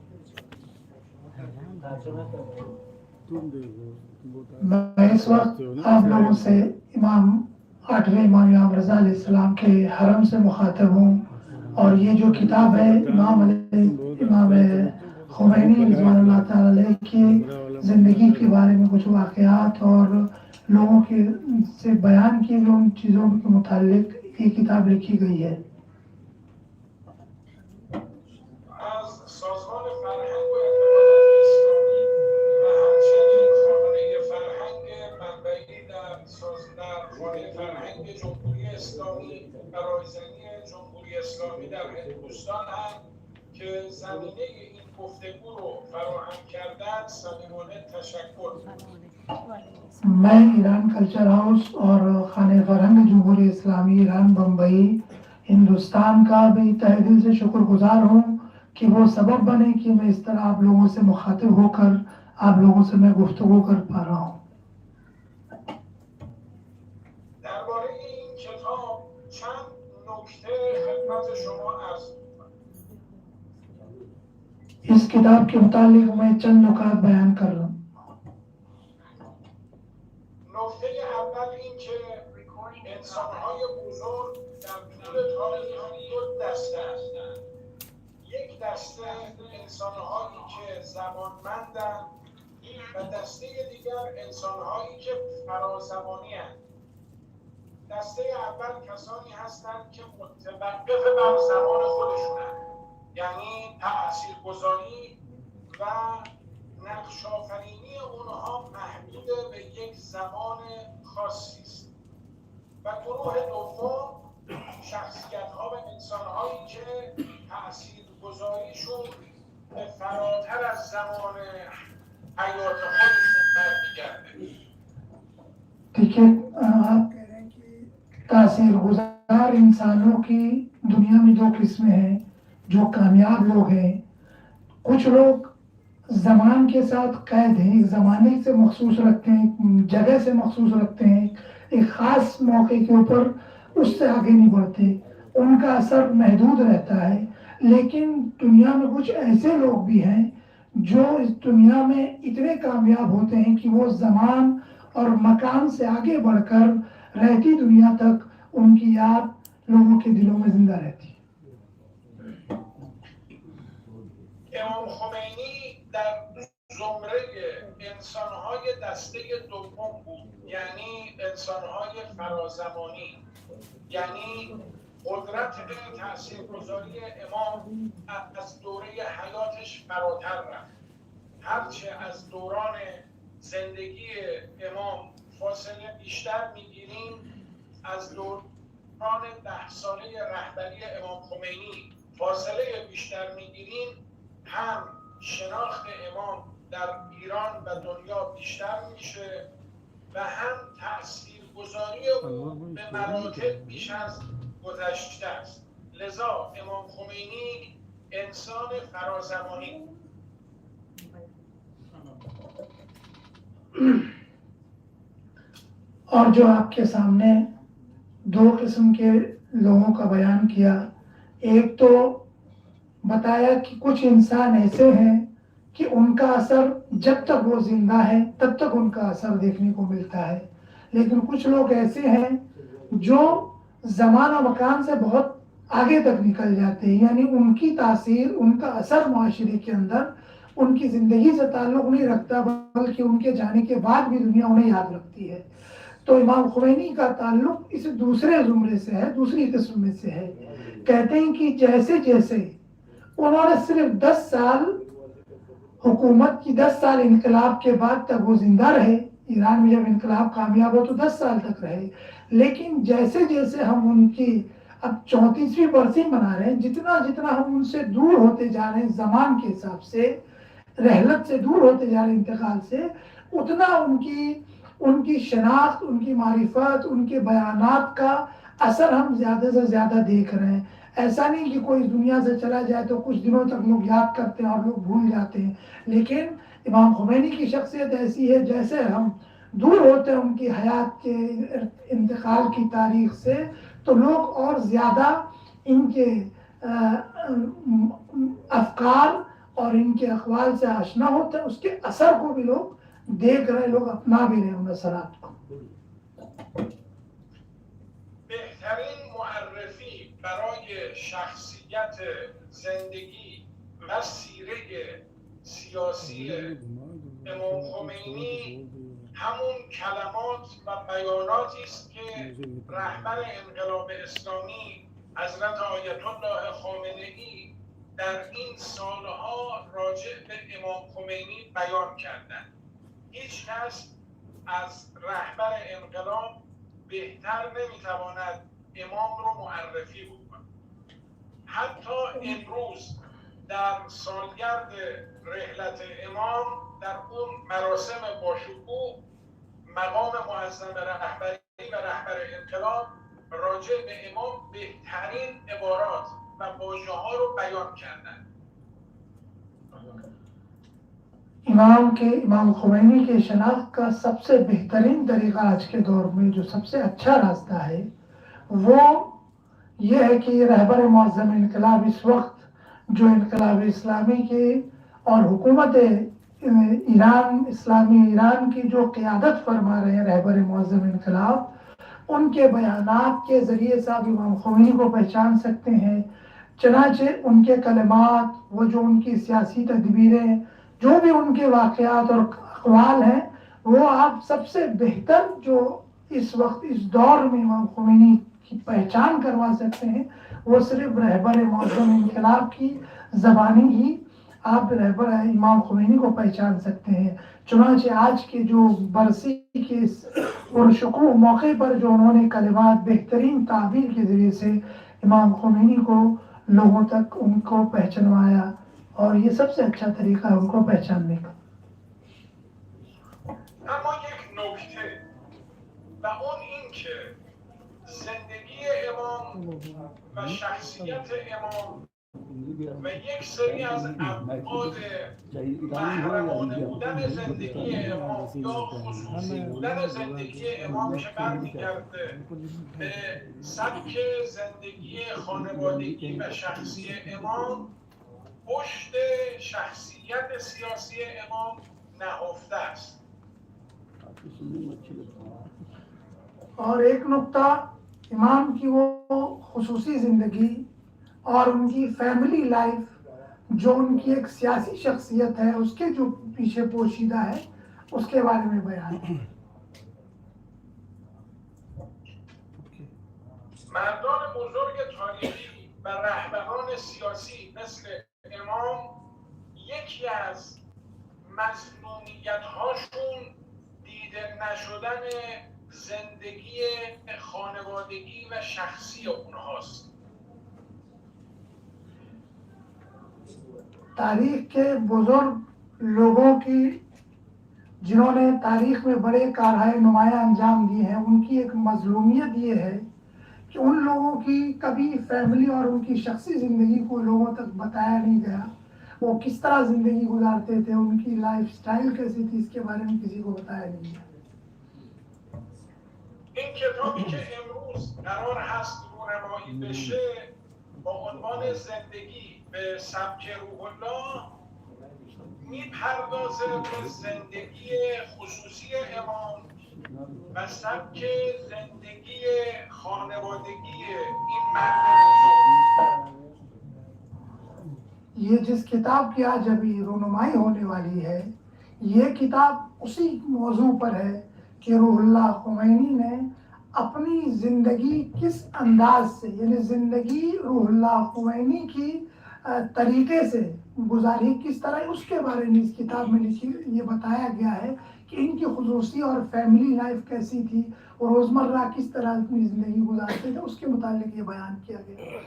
Speaker 6: मैं इस वक्त आप लोगों से इमाम 8वें इमाम रज़ा अलैहिस्सलाम के हरम से मुखातब हूँ और ये जो किताब है इमाम खुमैनी रिज़वानुल्लाह ताला अलैह की ज़िंदगी के बारे में कुछ वाक़यात और लोगों के से बयान किए गए उन चीज़ों के मुतालिक ये किताब लिखी गई है.
Speaker 7: از سازمان فرهنگ و ارتباطات اسلامی و همچنین خانه فرهنگ منبعی در خانه فرهنگ جمهوری اسلامی و رایزنی جمهوری اسلامی در هندوستان هم که زمینه این گفتگو رو فراهم کردن صمیمانه تشکر می‌کنم.
Speaker 6: मैं ईरान कल्चर हाउस और खाने फरहंग जमहूरी इस्लामी ईरान बम्बई हिंदुस्तान का भी तहे दिल से शुक्रगुजार हूँ कि वो सबब बने कि मैं इस तरह आप लोगों से मुखातिब होकर आप लोगों से मैं गुफ्तगू कर पा रहा हूँ.
Speaker 7: درباره این کتاب چند نکته خدمت شما عرض می‌کنم.
Speaker 6: इस किताब के मुतालिक मैं चंद नुकात बयान कर रहा हूँ.
Speaker 7: نکته اول این که انسان‌های بزرگ در طول تاریخ دو دسته هستند. یک دسته انسان‌هایی که زمانمندند و دسته دیگر انسان‌هایی که فرازمانی هستند. دسته اول کسانی هستند که متوقف بر زمان خودشونند، یعنی تاثیرگذاری و نقش آفرینی اونها محدود به یک زمان خاصی است. و گروه دوم شخصیت‌ها و انسان‌هایی که تاثیرگذاریشون به فراتر از زمان حیات خودشون برمیگرده.
Speaker 6: देखिए तासीरगुजार इंसानों की दुनिया में दो किस्में हैं. जो कामयाब लोग हैं, कुछ लोग ज़मान के साथ कैद हैं, एक ज़माने से मखसूस रखते हैं, जगह से मखसूस रखते हैं, एक ख़ास मौके के ऊपर उससे आगे नहीं बढ़ते, उनका असर महदूद रहता है. लेकिन दुनिया में कुछ ऐसे लोग भी हैं जो इस दुनिया में इतने कामयाब होते हैं कि वो ज़मान और मकान से आगे बढ़कर रहती दुनिया तक उनकी याद लोगों के दिलों में जिंदा रहती है.
Speaker 7: امام خمینی در زمره انسان‌های دسته دوم بود، یعنی انسان‌های فرازمانی، یعنی قدرت تاثیرگذاری امام از دوره حیاتش فراتر رفت. هرچه از دوران زندگی امام فاصله بیشتر می‌گیریم، از دوران 10 ساله رهبری امام خمینی فاصله بیشتر می‌گیریم، هم شناخت امام در ایران و دنیا بیشتر میشه و هم تاثیرگذاری او به مراتب بیش از گذشته است. لذا امام خمینی انسان فرازمانی بود.
Speaker 6: और जो आपके सामने दो किस्म के लोगों का बयान किया, एक तो बताया कि कुछ इंसान ऐसे हैं कि उनका असर जब तक वो जिंदा है तब तक उनका असर देखने को मिलता है, लेकिन कुछ लोग ऐसे हैं जो ज़मान और मकान से बहुत आगे तक निकल जाते हैं, यानी उनकी तासीर, उनका असर माशरे के अंदर उनकी ज़िंदगी से ताल्लुक़ नहीं रखता, बल्कि उनके जाने के बाद भी दुनिया उन्हें याद रखती है. तो इमाम खुमैनी का ताल्लुक़ इस दूसरे ज़ुमरे से है, दूसरी किस्म में से है. कहते हैं कि जैसे जैसे उन्होंने सिर्फ 10 साल हुकूमत की, 10 साल इनकलाब के बाद तक वो जिंदा रहे, ایران میں جب انقلاب کامیاب ہو تو 10 سال تک رہے، لیکن جیسے جیسے ہم ان کی اب 34ویں برسی منا رہے ہیں، جتنا جتنا ہم ان سے دور ہوتے جا رہے ہیں زمان کے حساب سے، رحلت سے دور ہوتے جا رہے ہیں، انتقال سے، اتنا ان کی شناخت، ان کی معرفت، ان کے بیانات کا اثر ہم زیادہ سے زیادہ دیکھ رہے ہیں. ایسا نہیں کہ کوئی اس دنیا سے چلا جائے تو کچھ دنوں تک لوگ یاد کرتے ہیں اور لوگ بھول جاتے ہیں، لیکن امام خمینی کی شخصیت ایسی ہے جیسے ہم دور ہوتے ہیں ان کی حیات کے انتقال کی تاریخ سے تو لوگ اور زیادہ ان کے افکار اور ان کے اقوال سے آشنا ہوتے ہیں، اس کے اثر کو بھی لوگ دیکھ رہے، لوگ اپنا بھی رہے ان اثرات کو.
Speaker 7: بهترین معرفی برای شخصیت زندگی و سیره سیاسی امام خمینی همون کلمات و بیاناتی است که رهبر انقلاب اسلامی حضرت آیت الله خامنه‌ای در این سالها راجع به امام خمینی بیان کردند. هیچ کس از رهبر انقلاب بهتر نمیتواند امام رو معرفی بکنه. حتی امروز در سالگرد رحلت امام در اون مراسم باشکوه مقام معظم رهبری و رهبر انقلاب راجع به امام بهترین عبارات و واژه‌ها رو بیان کردن.
Speaker 6: امام خمینی کے شناخت کا سب سے بہترین طریقہ آج کے دور میں جو سب سے اچھا راستہ ہے وہ یہ ہے کہ یہ رہبر معظم انقلاب اس وقت جو انقلاب اسلامی کے اور حکومت ایران، اسلامی ایران کی جو قیادت فرما رہے ہیں رہبر معظم انقلاب، ان کے بیانات کے ذریعے سے آپ امام خمینی کو پہچان سکتے ہیں. چنانچہ ان کے کلمات، وہ جو ان کی سیاسی تدبیریں، جو بھی ان کے واقعات اور اقوال ہیں، وہ آپ سب سے بہتر جو اس وقت اس دور میں امام خمینی کی پہچان کروا سکتے ہیں وہ صرف رہبر معظم انقلاب کی زبانی ہی آپ رہبر امام خمینی کو پہچان سکتے ہیں. چنانچہ آج کے جو برسی کے پرشکوہ موقع پر جو انہوں نے کلمات بہترین تعبیر کے ذریعے سے امام خمینی کو لوگوں تک ان کو پہچنوایا، اور یہ سب سے اچھا طریقہ ہے ان کو پہچاننے کا.
Speaker 7: اما یک نکته و اون این که زندگی امام و شخصیت امام و یک سری از ابعاد محرمانه بودن زندگی امام یا خصوصی بودن زندگی امام که برمیگرده به سبک زندگی خانوادگی و شخصی امام، پشت شخصیت سیاسی امام نهفته است.
Speaker 6: اور ایک نقطہ امام کی وہ خصوصی زندگی اور ان کی فیملی لائف جو ان کی ایک سیاسی شخصیت ہے اس کے جو پیچھے پوشیدہ ہے اس کے بارے میں بیان ہے.
Speaker 7: مردان بزرگ تاریخی و رهبران سیاسی مثل امام یکی از مظلومیت‌هاشون دیده نشدن زندگی خانوادگی و شخصی اونهاست.
Speaker 6: تاریخ کے بزرگ لوگوں کی جنہوں نے تاریخ میں بڑے کارہائے نمایاں انجام دیے ہیں، ان کی ایک مظلومیت یہ ہے کہ ان لوگوں کی کبھی فیملی اور ان کی شخصی زندگی کو لوگوں تک بتایا نہیں گیا. وہ کس طرح زندگی گزارتے تھے، ان کی لائف سٹائل کیسی تھی، اس کے بارے میں کسی کو بتایا نہیں گیا.
Speaker 7: این کتابی که امروز قرار هست رونمایی بشه با عنوان زندگی به سبک روح الله میپردازه به زندگی خصوصی امام و سبک زندگی خانوادگی این مرد بزرگ.
Speaker 6: یہ جس کتاب کی آج ابھی رونمائی ہونے والی ہے یہ کتاب اسی موضوع پر ہے کہ روح اللہ خمینی نے اپنی زندگی کس انداز سے، یعنی زندگی روح اللہ خمینی کی طریقے سے گزاری کس طرح، اس کے بارے میں اس کتاب میں لکھی یہ بتایا گیا ہے کہ ان کی خصوصی اور فیملی لائف کیسی تھی اور روزمرہ کس طرح اپنی زندگی گزارتے تھے، اس کے متعلق یہ بیان کیا گیا.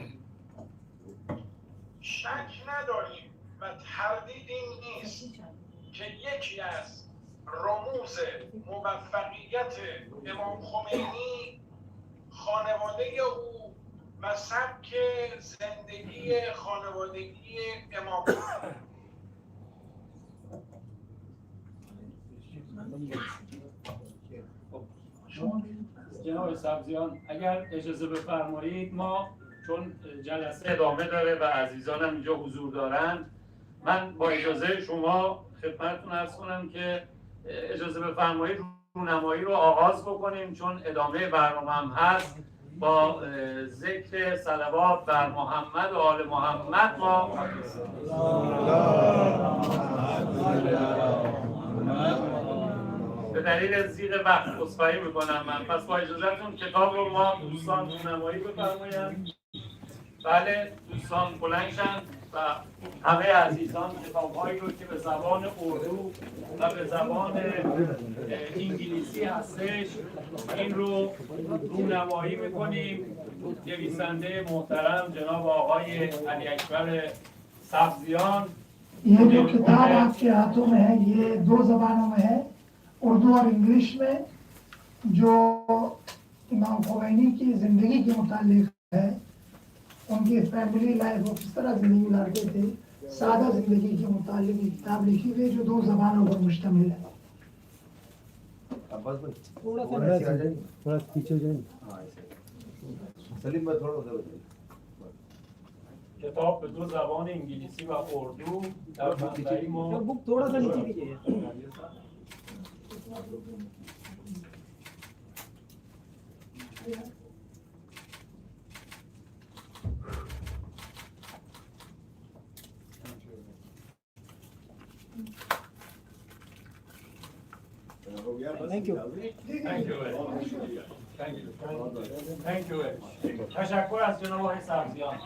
Speaker 7: شک نداریم و تردید این نیست که یکی از رموز موفقیت امام خمینی خانواده او و سبک زندگی خانوادگی امام بود.
Speaker 5: جناب سبزیان اگر اجازه بفرمایید، ما چون جلسه ادامه داره و عزیزانم اینجا حضور دارن، من با اجازه شما خدمتتون عرض کنم که اجازه بفرمایید رونمایی رو آغاز بکنیم، چون ادامه برنامه هم هست. با ذکر صلوات بر محمد و آل محمد ما به دلیل زیغ وقت عذرخواهی میکنم من. پس با اجازهتون کتاب رو ما دوستان رونمایی بفرمایند. بله دوستان بلند شن و همه عزیزان کتاب‌هایی رو که به زبان اردو و به زبان انگلیسی هستش این رو رونمایی میکنیم. نویسنده محترم جناب آقای علی اکبر سبزیان.
Speaker 6: یہ جو کتاب آپ کے ہاتھوں میں ہے یہ 2 زبانوں میں ہے، اردو اور انگلش میں، جو امام خمینی کی زندگی کے متعلق ہے، ان کی فیملی لائف وہ کس طرح زندگی گزارتے تھے، سادہ زندگی کے متعلق یہ کتاب لکھی ہوئی جو 2 زبانوں پر مشتمل ہے.
Speaker 8: تھوڑا پیچھے جائیں. سلیم بھائی تھوڑا ادھر.
Speaker 5: کتاب به 2 زبان انگلیسی و اردو در بندری ما
Speaker 8: تھوڑا سا نیچے دیجیے.
Speaker 5: Thank you. تشکر از جناب آقای سبزیان.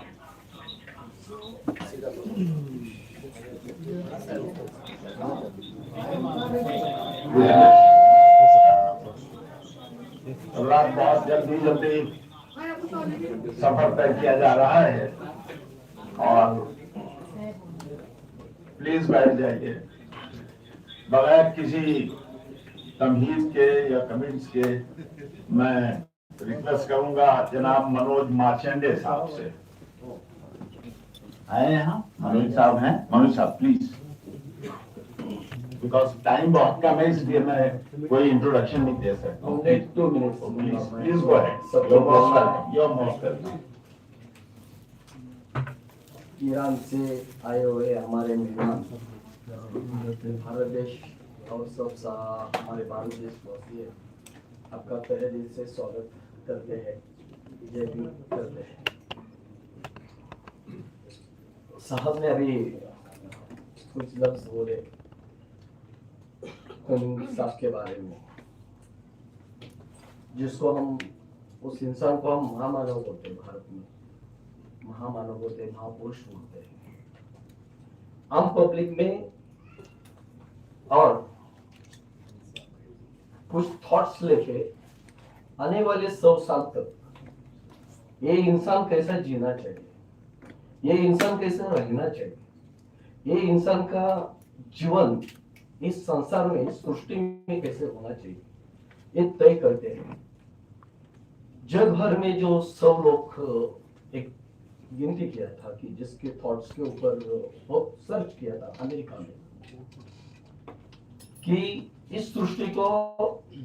Speaker 1: رات بہت جلدی سفر طے کیا جا رہا ہے اور پلیز بیٹھ جائیے. بغیر کسی تمہید کے یا کمنٹس کے میں ریکویسٹ کروں گا جناب منوج مارچنڈے صاحب سے. آئے یہاں منوج صاحب ہیں؟ منوج صاحب پلیز. بیکاز ٹائم بہت کم ہے اس لیے میں کوئی انٹروڈکشن نہیں دے سکتا ہوں. 2 minutes please go ahead. Your most welcome.
Speaker 9: Iran سے آئے ہوئے ہمارے مہمان بھارت دیش اور سب ہمارے بھارت دیش پہنچی ہے، آپ کا تہہ دل سے سواگت کرتے ہیں، یہ بھی کرتے ہیں. صاحب نے ابھی کچھ لفظ بولے خمینی صاحب کے بارے میں، جس کو ہم اس انسان کو ہم مہامانو بولتے ہیں، بھارت میں مہامانو بولتے ہیں، مہاپروش بولتے ہیں. عام پبلک میں اور کچھ تھاٹس لے کے آنے والے 100 سال تک یہ انسان کیسا جینا چاہیے، یہ انسان کیسا رہنا چاہیے، یہ انسان کا جیون اس سنسار میں اس سرشٹی میں کیسے ہونا چاہیے، یہ طے کرتے ہیں. جگ بھر میں جو 100 لوگ ایک گنتی کیا تھا کہ جس کے تھاٹس کے اوپر بہت سرچ کیا تھا امریکہ میں کہ اس سرشٹی کو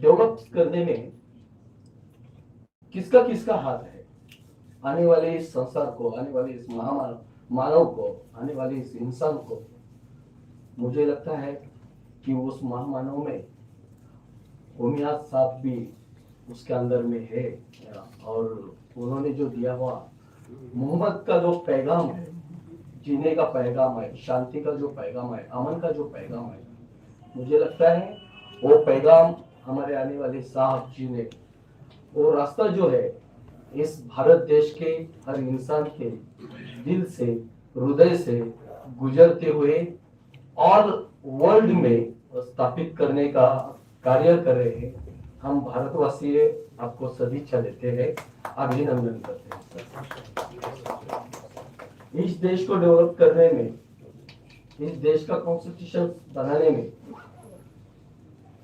Speaker 9: ڈیولپ کرنے میں کس کا ہاتھ ہے، آنے والے اس سنسار کو، آنے والے اس مانو کو، آنے والے اس انسان کو. مجھے لگتا ہے کہ اس مہامانو میں قومیات صاحب بھی اس کے اندر میں ہے، اور انہوں نے جو دیا ہوا محمد کا جو پیغام ہے، جینے کا پیغام ہے، شانتی کا جو پیغام ہے، امن کا جو پیغام ہے، مجھے لگتا ہے وہ پیغام ہمارے آنے والے صاحب جی نے وہ راستہ جو ہے اس بھارت دیش کے ہر انسان کے دل سے، ہردے سے گزرتے ہوئے اور ورلڈ میں ستھاپت کرنے کا कार्य कर रहे हैं। हम भारतवासी आपको सदिच्छा देते हैं, अभिनंदन करते हैं। इस देश को डेवलप करने में, इस देश का कॉन्स्टिट्यूशन बनाने में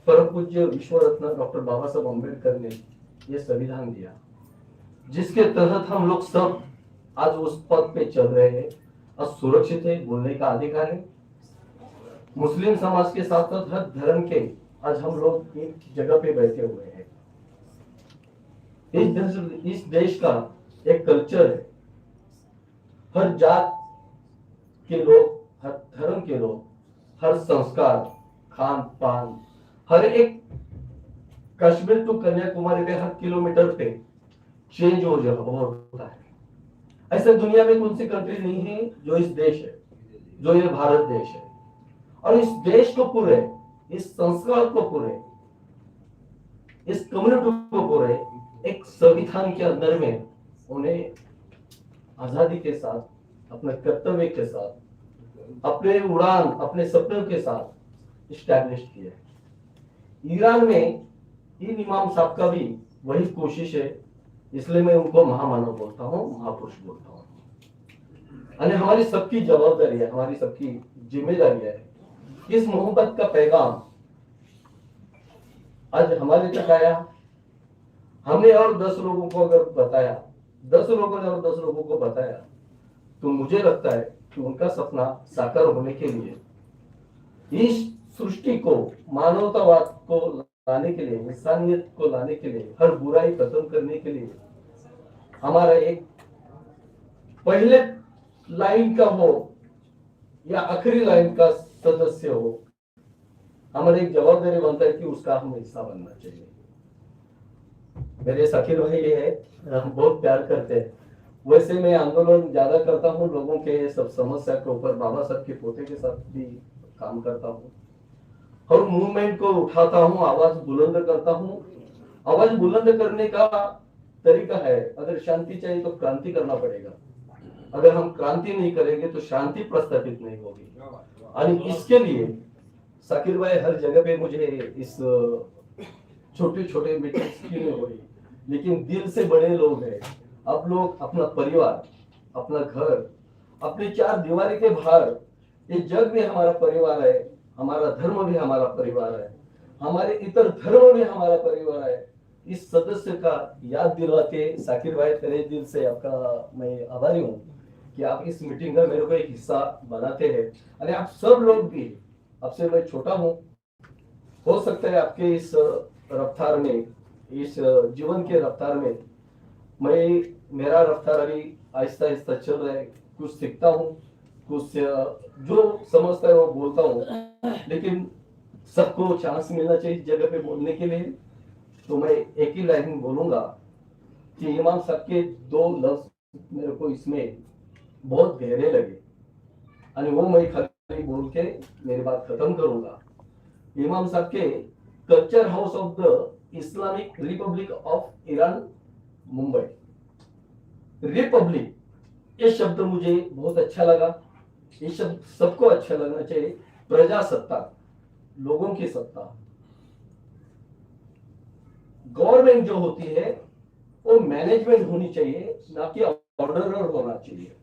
Speaker 9: परम पूज्य विश्व रत्न डॉक्टर बाबा साहब अम्बेडकर ने ये संविधान दिया, जिसके तहत हम लोग सब आज उस पद पे चल रहे हैं और सुरक्षित है, बोलने का अधिकार है। मुस्लिम समाज के साथ साथ हर धर्म के आज हम लोग एक जगह पे बैठे हुए हैं। इस देश का एक कल्चर है, हर जात के लोग, हर धर्म के लोग, हर संस्कार, खान पान, हर एक कश्मीर टू कन्याकुमारी पे हर किलोमीटर पे चेंज होता है। ऐसे दुनिया में कौन सी कंट्री नहीं है जो इस देश है, जो ये भारत देश है। और इस देश को पूरे, इस संस्कार को पूरे, इस कम्युनिटी को पूरे एक संविधान के अंदर में उन्हें आजादी के साथ, अपने कर्तव्य के साथ, अपने उड़ान, अपने सपनों के साथ इस्टेब्लिश किया है। ईरान में इन इमाम साहब का भी वही कोशिश है, इसलिए मैं उनको महामानव बोलता हूँ, महापुरुष बोलता हूँ। और हमारी सबकी जवाबदारी है, हमारी सबकी जिम्मेदारी है इस मोहब्बत का पैगाम आज हमारे तक आया। हमने और 10 लोगों को अगर बताया, 10 लोगों ने और 10 लोगों को बताया, तो मुझे लगता है कि उनका सपना साकार होने के लिए इस सृष्टि को, मानवतावाद को लाने के लिए, इंसानियत को लाने के लिए, हर बुराई खत्म करने के लिए हमारा एक पहले लाइन का हो या आखिरी लाइन का सदस्य हो, हमारी एक जवाबदारी बनता है कि उसका हम हिस्सा बनना चाहिए। मेरे साकिर भाई ये है, हम बहुत प्यार करते हैं। वैसे मैं आंदोलन ज्यादा करता हूँ लोगों के सब समस्या के ऊपर, बाबा साहब के पोते के साथ भी काम करता हूँ और मूवमेंट को उठाता हूँ, आवाज बुलंद करता हूँ। आवाज बुलंद करने का तरीका है, अगर शांति चाहिए तो क्रांति करना पड़ेगा। अगर हम क्रांति नहीं करेंगे तो शांति प्रस्थापित नहीं होगी। और इसके लिए साकिर भाई हर जगह पे मुझे इस छोटे छोटे मीटिंग्स क्यों हुई, लेकिन दिल से बड़े लोग हैं। आप लोग अपना परिवार, अपना घर, अपने 4 दीवारी के बाहर, ये जग भी हमारा परिवार है, हमारा धर्म भी हमारा परिवार है, हमारे इतर धर्म भी हमारा परिवार है। इस सदस्य का याद दिलाते साकिर भाई तेरे दिल से आपका मैं आभारी हूँ कि आप इस मीटिंग का मेरे को एक हिस्सा बनाते हैं। अरे आप सब लोग भी, आपसे मैं छोटा हूँ, हो सकता है आपके इस रफ्तार में, इस जीवन के रफ्तार में मेरा रफ्तार अभी आहिस्ता आहिस्ता चल रहा है। कुछ सीखता हूँ, कुछ जो समझता है वो बोलता हूँ, लेकिन सबको चांस मिलना चाहिए जगह पे बोलने के लिए। तो मैं एक ही लाइन बोलूंगा कि इमाम साहब के 2 लफ्ज मेरे को इसमें बहुत गहरे लगे और वो मैं खाली बोल के मेरी बात खत्म करूंगा। इमाम साहब के culture house of the Islamic Republic of Iran Mumbai, Republic, ये शब्द मुझे बहुत अच्छा लगा। ये शब्द सबको अच्छा लगना चाहिए। प्रजासत्ताक, लोगों की सत्ता। गवर्नमेंट जो होती है वो मैनेजमेंट होनी चाहिए, ना कि ऑर्डरर होना चाहिए।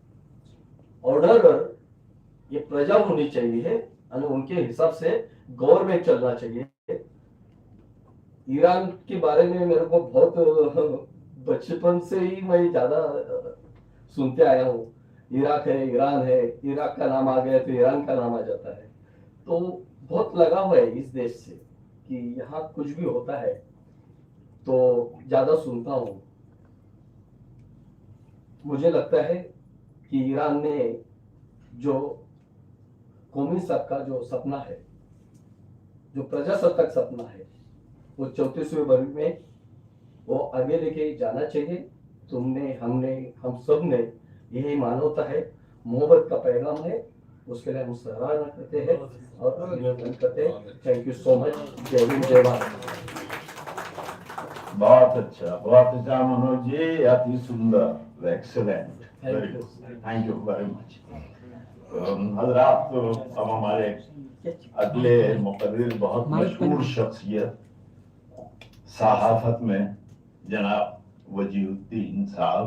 Speaker 9: ऑर्डरर ये प्रजा होनी चाहिए और उनके हिसाब से गवर्नमेंट चलना चाहिए। ईरान के बारे में मेरे को बहुत बचपन से ही मैं ज्यादा सुनते आया हूँ। इराक है, ईरान है, इराक का नाम आ गया तो ईरान का नाम आ जाता है। तो बहुत लगा हुआ है इस देश से कि यहाँ कुछ भी होता है तो ज्यादा सुनता हूँ। मुझे लगता है कि ईरान ने जो खोमेनी साहब का जो सपना है, जो प्रजासत्ताक सपना है, वो 34वें वर्ग में वो आगे लेके जाना चाहिए। तुमने, हमने, हम सब ने, यही मानवता है, मोहब्बत का पैगाम है, उसके लिए हम सराहना करते हैं और अभिनंदन करते हैं। Thank you so much. जय हिंद, जय भारत।
Speaker 1: बहुत अच्छा मनोज जी, अति सुंदर, excellent, thank you very much. हजरात, तो अब हमारे अगले मुकर्रिर बहुत मशहूर शख्सियत सहाफत में जनाब वजीहुद्दीन साहब,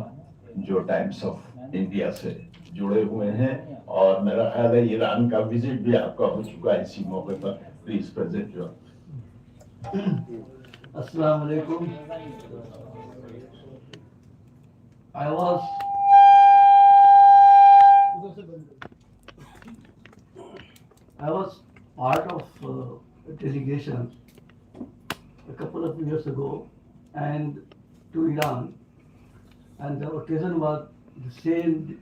Speaker 1: जो टाइम्स ऑफ इंडिया से जुड़े हुए हैं, और मेरा ख्याल है ईरान का विजिट भी आपका हो चुका है इसी मौके पर। Please present your.
Speaker 10: Assalamu alaikum. I was part of a delegation a couple of years ago and to Iran, and the occasion was the same.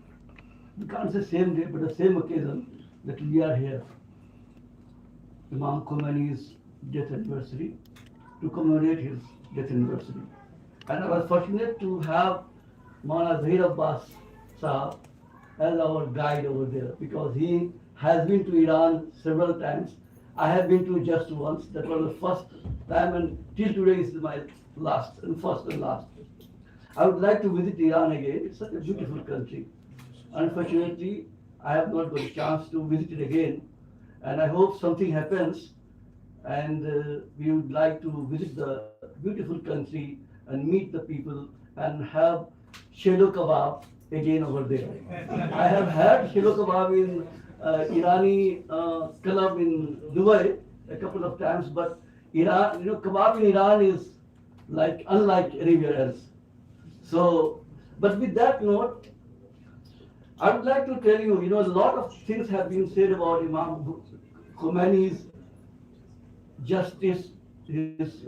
Speaker 10: We can't say same day, but the same occasion that we are here. Imam Khomeini's death anniversary, to commemorate his death anniversary. And I was fortunate to have Maulana Zahir Abbas Sahab as our guide over there, because he has been to Iran several times. I have been to just once. That was the first time, and till today is my last and first and last. I would like to visit Iran again. It's such a beautiful country. Unfortunately, I have not got a chance to visit it again, and I hope something happens, and we would like to visit the beautiful country and meet the people and have shelo kebab again over there. I have had shelo kebab in Irani club in Dubai a couple of times, but Iran, kebab in Iran is like unlike anywhere else. So, but with that note, I would like to tell you, a lot of things have been said about Imam Khomeini's justice, his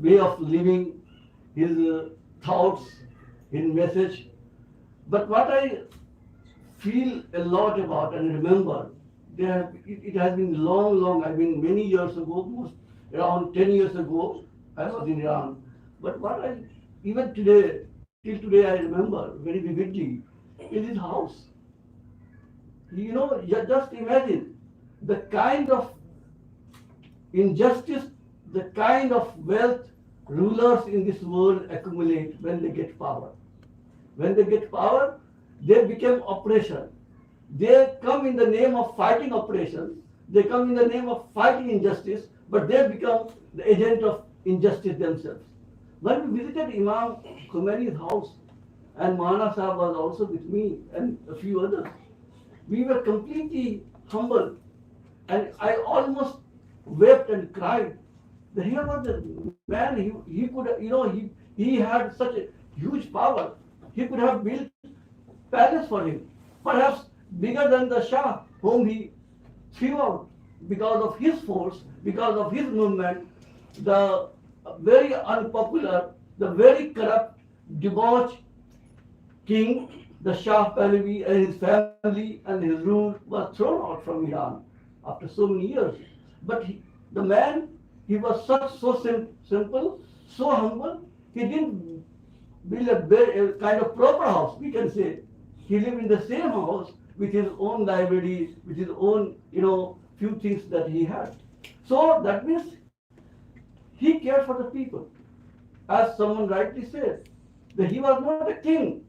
Speaker 10: way of living, his thoughts, his message. But what I feel a lot about and remember, it has been long, I mean many years ago, around 10 years ago, I was in Iran. But what even today, till today I remember very vividly, is his house. Just imagine the kind of injustice, the kind of wealth rulers in this world accumulate when they get power. When they get power, they become oppression. They come in the name of fighting oppression. They come in the name of fighting injustice, but they become the agent of injustice themselves. When we visited Imam Khomeini's house, and Maulana Sahab was also with me and a few others, we were completely humbled, and I almost wept and cried. Here was the man, he could, he had such a huge power. He could have built palace for him, perhaps bigger than the Shah, whom he threw out because of his force, because of his movement, the very unpopular, the very corrupt, debauched king, the Shah Pahlavi, and his family and his rule was thrown out from Iran after so many years. But the man, he was so simple, so humble. He didn't build a kind of proper house, we can say. He lived in the same house with his own library, with his own, few things that he had. So that means he cared for the people. As someone rightly said, that he was not a king.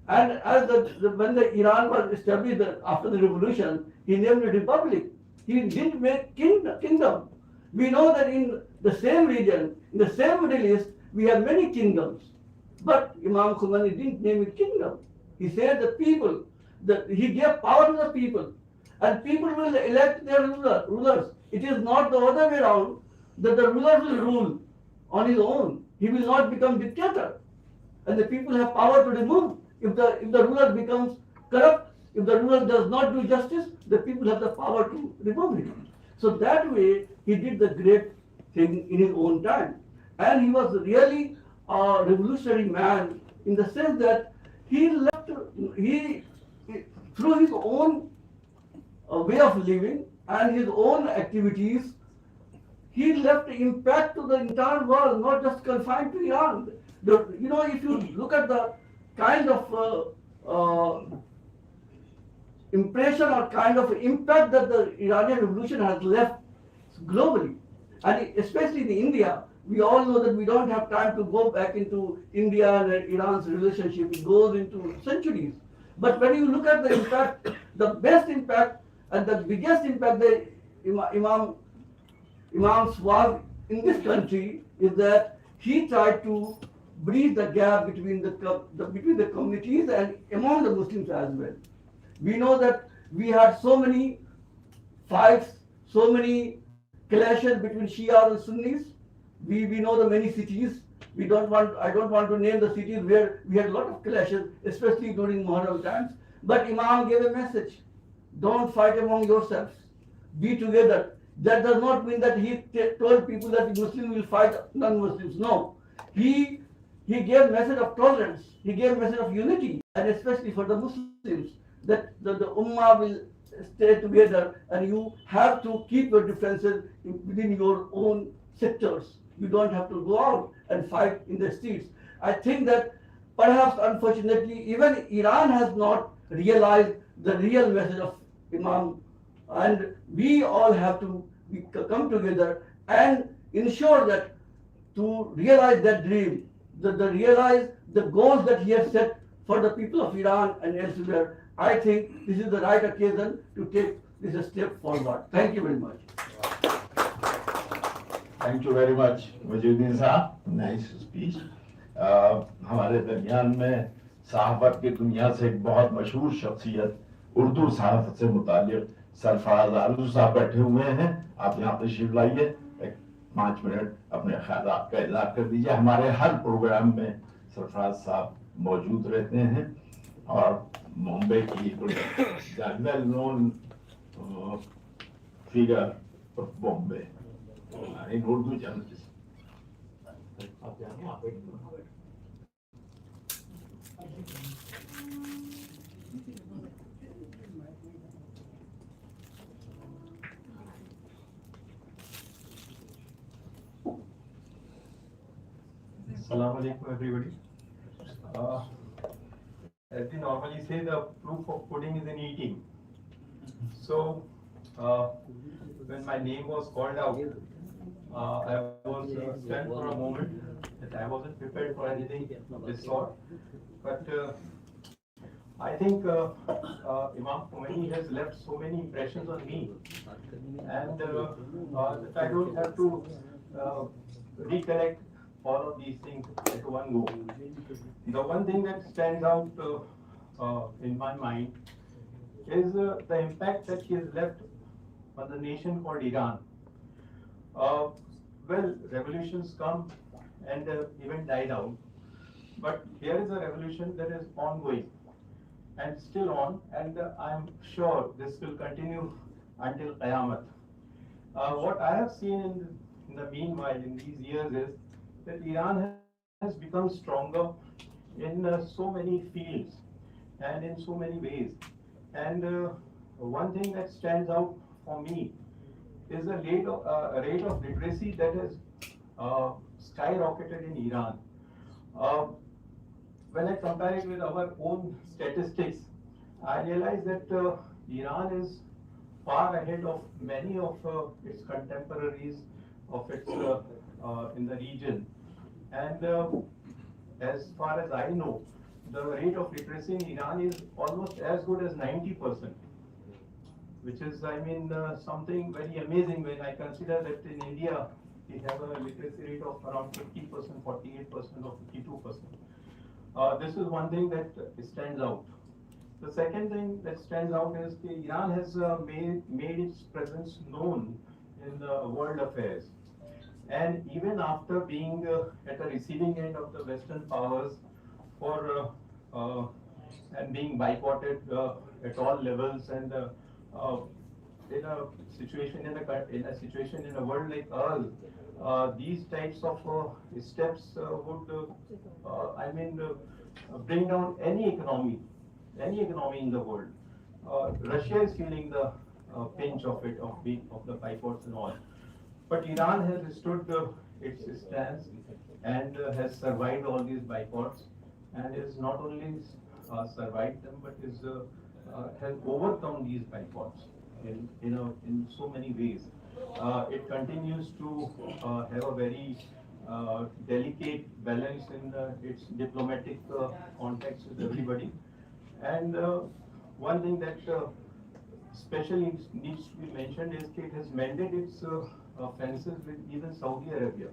Speaker 10: And as when the Iran was established after the revolution, he named a republic. He didn't make kingdom. We know that in the same region, in the same Middle East, we have many kingdoms. But Imam Khomeini didn't name it kingdom. He said the people, that he gave power to the people, and people will elect their rulers. It is not the other way around, that the ruler will rule on his own. He will not become dictator. And the people have power to remove. If the ruler becomes corrupt, if the ruler does not do justice, the people have the power to remove him. So that way, he did the great thing in his own time. And he was really a revolutionary man in the sense that through his own way of living and his own activities, he left impact to the entire world, not just confined to Iran. If you look at the kind of impression or kind of impact that the Iranian revolution has left globally, and especially in India, we all know that we don't have time to go back into India and Iran's relationship. It goes into centuries. But when you look at the impact the best impact and the biggest impact that Imams was in this country is that he tried to bridge the gap between between the communities and among the Muslims as well. We know that we had so many fights, so many clashes between Shia and Sunnis. We know the many cities. I don't want to name the cities where we had a lot of clashes, especially during Muharram times. But Imam gave a message: don't fight among yourselves. Be together. That does not mean that he told people that Muslims will fight non-Muslims. No. He gave message of tolerance. He gave message of unity, and especially for the Muslims, that the Ummah will stay together, and you have to keep your differences within your own sectors. You don't have to go out and fight in the streets. I think that perhaps, unfortunately, even Iran has not realized the real message of Imam, and we all have to come together and ensure that to realize that dream, realize the goals that he has set for the people of Iran and elsewhere. I think this is the right occasion to take this step forward. Thank you very much.
Speaker 1: Thank you very much Majuddin साहब, nice speech. हमारे दरमियान में सहाफत की दुनिया से एक बहुत मशहूर शख्सियत उर्दू सहाफत से मुतालिक सरफराज आलू साहब बैठे हुए हैं। आप यहाँ तशरीफ लाइए, 5 मिनट अपने ख्यालात का इज़हार कर दीजिए। हमारे हर प्रोग्राम में सरफराज साहब मौजूद रहते हैं और मुंबई की well known figure of Bombay in Urdu journalist. आप जानिए, आप
Speaker 11: Assalamu alaikum everybody. As we normally say, the proof of pudding is in eating. So, when my name was called out, I was stunned for a moment that I wasn't prepared for anything of this sort. But I think Imam Khomeini has left so many impressions on me, and that I don't have to recollect all of these things at one go. The one thing that stands out in my mind is the impact that he has left on the nation called Iran. Well, revolutions come and even die down, but here is a revolution that is ongoing and still on, and I'm sure this will continue until Qiyamah. What I have seen in the meanwhile, in these years, is that Iran has become stronger in so many fields and in so many ways. And one thing that stands out for me is the rate of literacy that has skyrocketed in Iran. When I compare it with our own statistics, I realize that Iran is far ahead of many of its contemporaries of its in the region. And as far as I know, the rate of literacy in Iran is almost as good as 90%, which is, I mean, something very amazing when I consider that in India we have a literacy rate of around 50%, 48% or 52%. This is one thing that stands out. The second thing that stands out is that Iran has made its presence known in the world affairs. And even after being at the receiving end of the Western powers for and being boycotted at all levels, and in a situation in a world like ours, these types of steps would I mean bring down any economy in the world. Russia is feeling the pinch of it, of the boycotts and all. But Iran has stood its stance and has survived all these boycotts, and is not only survived them, but has overcome these boycotts in so many ways. It continues to have a very delicate balance in its diplomatic context with everybody. And one thing that especially needs to be mentioned is that it has mended its fences with even Saudi Arabia.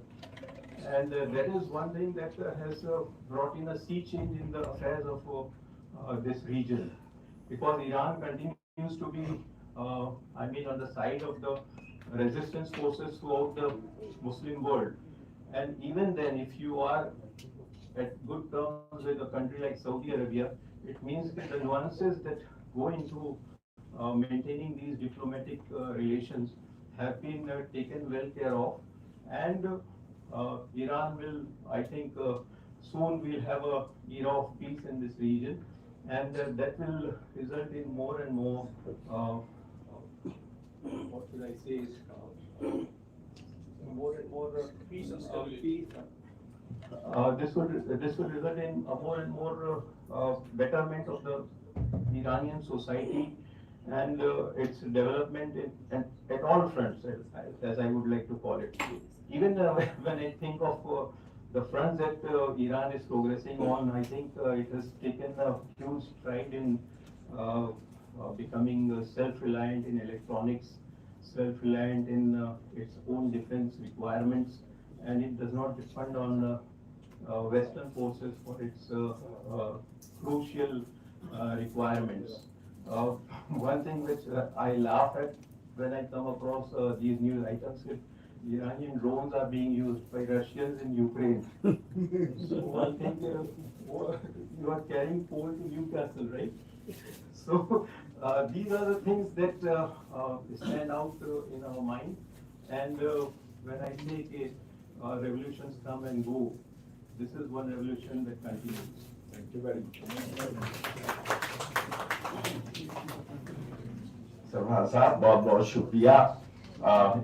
Speaker 11: And that is one thing that has brought in a sea change in the affairs of this region. Because Iran continues to be, on the side of the resistance forces throughout the Muslim world. And even then, if you are at good terms with a country like Saudi Arabia, it means that the nuances that go into maintaining these diplomatic relations have been taken well care of. And Iran will, I think, soon will have a era of peace in this region, and that will result in more and more, what should I say, more and more peace and stability. This will result in a more and more betterment of the Iranian society and its development at all fronts, as I would like to call it. Even when I think of the fronts that Iran is progressing on, I think it has taken a huge stride in becoming self-reliant in electronics, self-reliant in its own defense requirements, and it does not depend on Western forces for its crucial requirements. One thing which I laugh at when I come across these news items, that Iranian drones are being used by Russians in Ukraine. So one thing, you are carrying coal to Newcastle, right? So these are the things that stand out in our mind. And when I say revolutions come and go, this is one revolution that continues. Thank you very much.
Speaker 1: सरदार साहब बहुत बहुत शुक्रिया।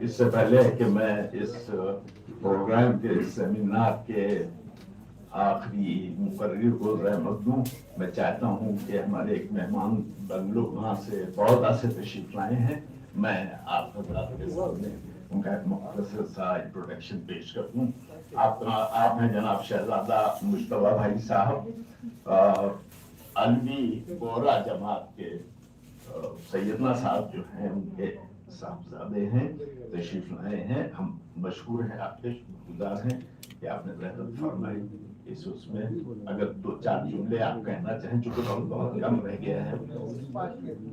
Speaker 1: इससे पहले कि मैं इस programme के सेमिनार के आखिरी मुकर्रिर को रहमत दूं, मैं चाहता हूं कि हमारे एक मेहमान बंगलो वहाँ से बड़ौदा से तशरीफ लाए हैं। मैं आप हज़रात के सामने उनका एक मुख्तसर सा इंट्रोडक्शन पेश कर दूं। आप हैं जनाब शहजादा मुश्तबा भाई साहब, अलवी बोरा जमात के सैयदना साहब जो हैं उनके साहबजादे हैं, तशरीफ लाए हैं। हम मशहूर हैं, आपके शुक्रगुजार हैं कि आपने रहमत फरमाई। इस उसमें अगर दो चार जुमले आप कहना चाहें, चूंकि बहुत कम रह गया है।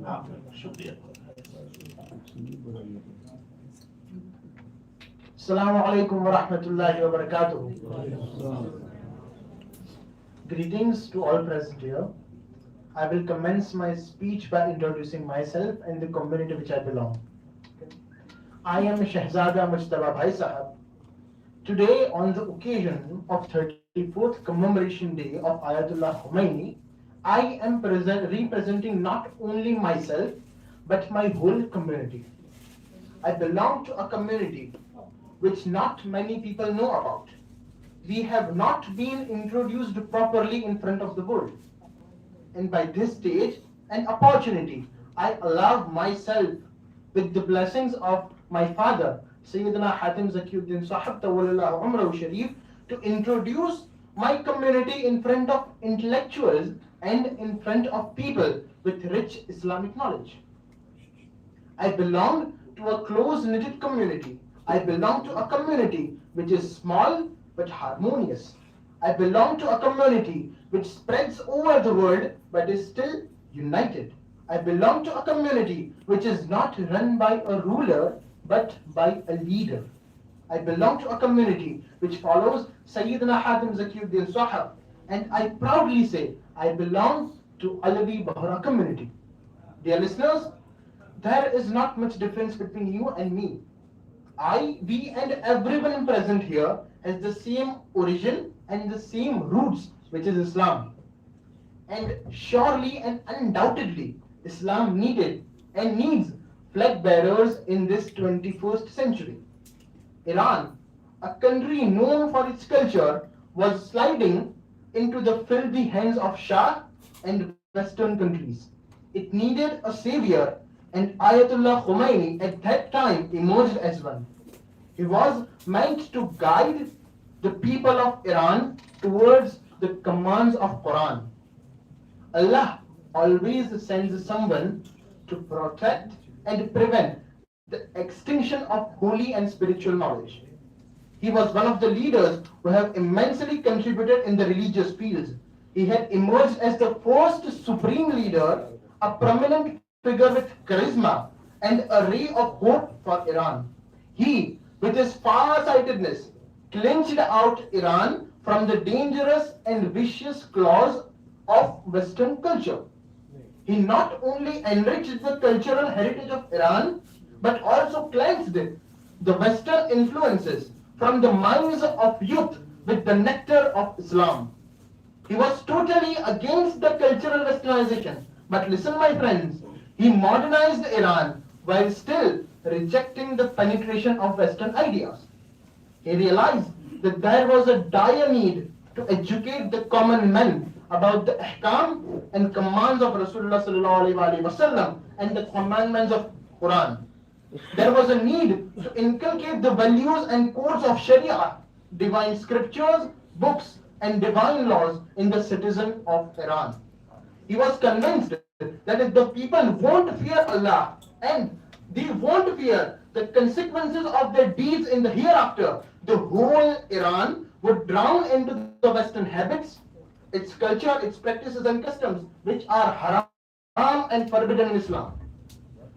Speaker 1: हाँ, शुक्रिया।
Speaker 12: Assalamu alaikum wa rahmatullahi wa barakatuh. Greetings to all present here. I will commence my speech by introducing myself and the community which I belong. I am Shahzada Mujtaba Bhai Sahab. Today, on the occasion of 34th commemoration day of Ayatollah Khomeini, I am representing not only myself but my whole community. I belong to a community which not many people know about. We have not been introduced properly in front of the world. And by this stage and opportunity, I allow myself, with the blessings of my father, Sayyidina Hatim Zakiuddin Sahab Tawallahu Umrahu Sharif, to introduce my community in front of intellectuals and in front of people with rich Islamic knowledge. I belong to a close-knitted community. I belong to a community which is small but harmonious. I belong to a community which spreads over the world but is still united. I belong to a community which is not run by a ruler but by a leader. I belong to a community which follows Sayyidina Hatim Zakiuddin Sahab, and I proudly say I belong to Alawi Bahra community. Dear listeners, there is not much difference between you and me. We and everyone present here has the same origin and the same roots, which is Islam. And surely and undoubtedly, Islam needed and needs flag bearers in this 21st century. Iran, a country known for its culture, was sliding into the filthy hands of Shah and Western countries. It needed a savior, and Ayatollah Khomeini at that time emerged as one. He was meant to guide the people of Iran towards the commands of Quran. Allah always sends someone to protect and prevent the extinction of holy and spiritual knowledge. He was one of the leaders who have immensely contributed in the religious fields. He had emerged as the first supreme leader, a prominent figure with charisma and a ray of hope for Iran. He, with his far-sightedness, cleansed out Iran from the dangerous and vicious claws of Western culture. He not only enriched the cultural heritage of Iran, but also cleansed the Western influences from the minds of youth with the nectar of Islam. He was totally against the cultural westernization. But listen, my friends, he modernized Iran while still rejecting the penetration of Western ideas. He realized that there was a dire need to educate the common man about the ahkam and commands of Rasulullah sallallahu alaihi wasallam and the commandments of Quran. There was a need to inculcate the values and codes of Sharia, divine scriptures, books, and divine laws in the citizen of Iran. He was convinced that if the people won't fear Allah and they won't fear the consequences of their deeds in the hereafter, the whole Iran would drown into the Western habits, its culture, its practices and customs, which are haram and forbidden in Islam.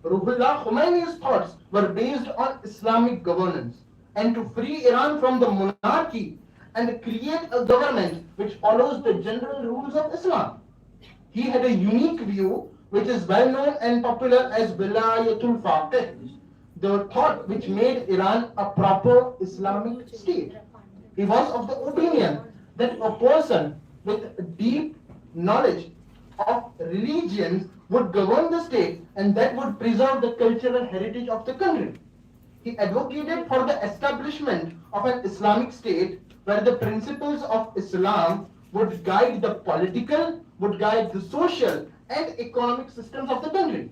Speaker 12: Ruhullah Khomeini's thoughts were based on Islamic governance and to free Iran from the monarchy and create a government which follows the general rules of Islam. He had a unique view which is well known and popular as Wilayatul Faqih, the thought which made Iran a proper Islamic state. He was of the opinion that a person with deep knowledge of religions would govern the state and that would preserve the cultural heritage of the country. He advocated for the establishment of an Islamic state where the principles of Islam would guide the political, would guide the social and economic systems of the country.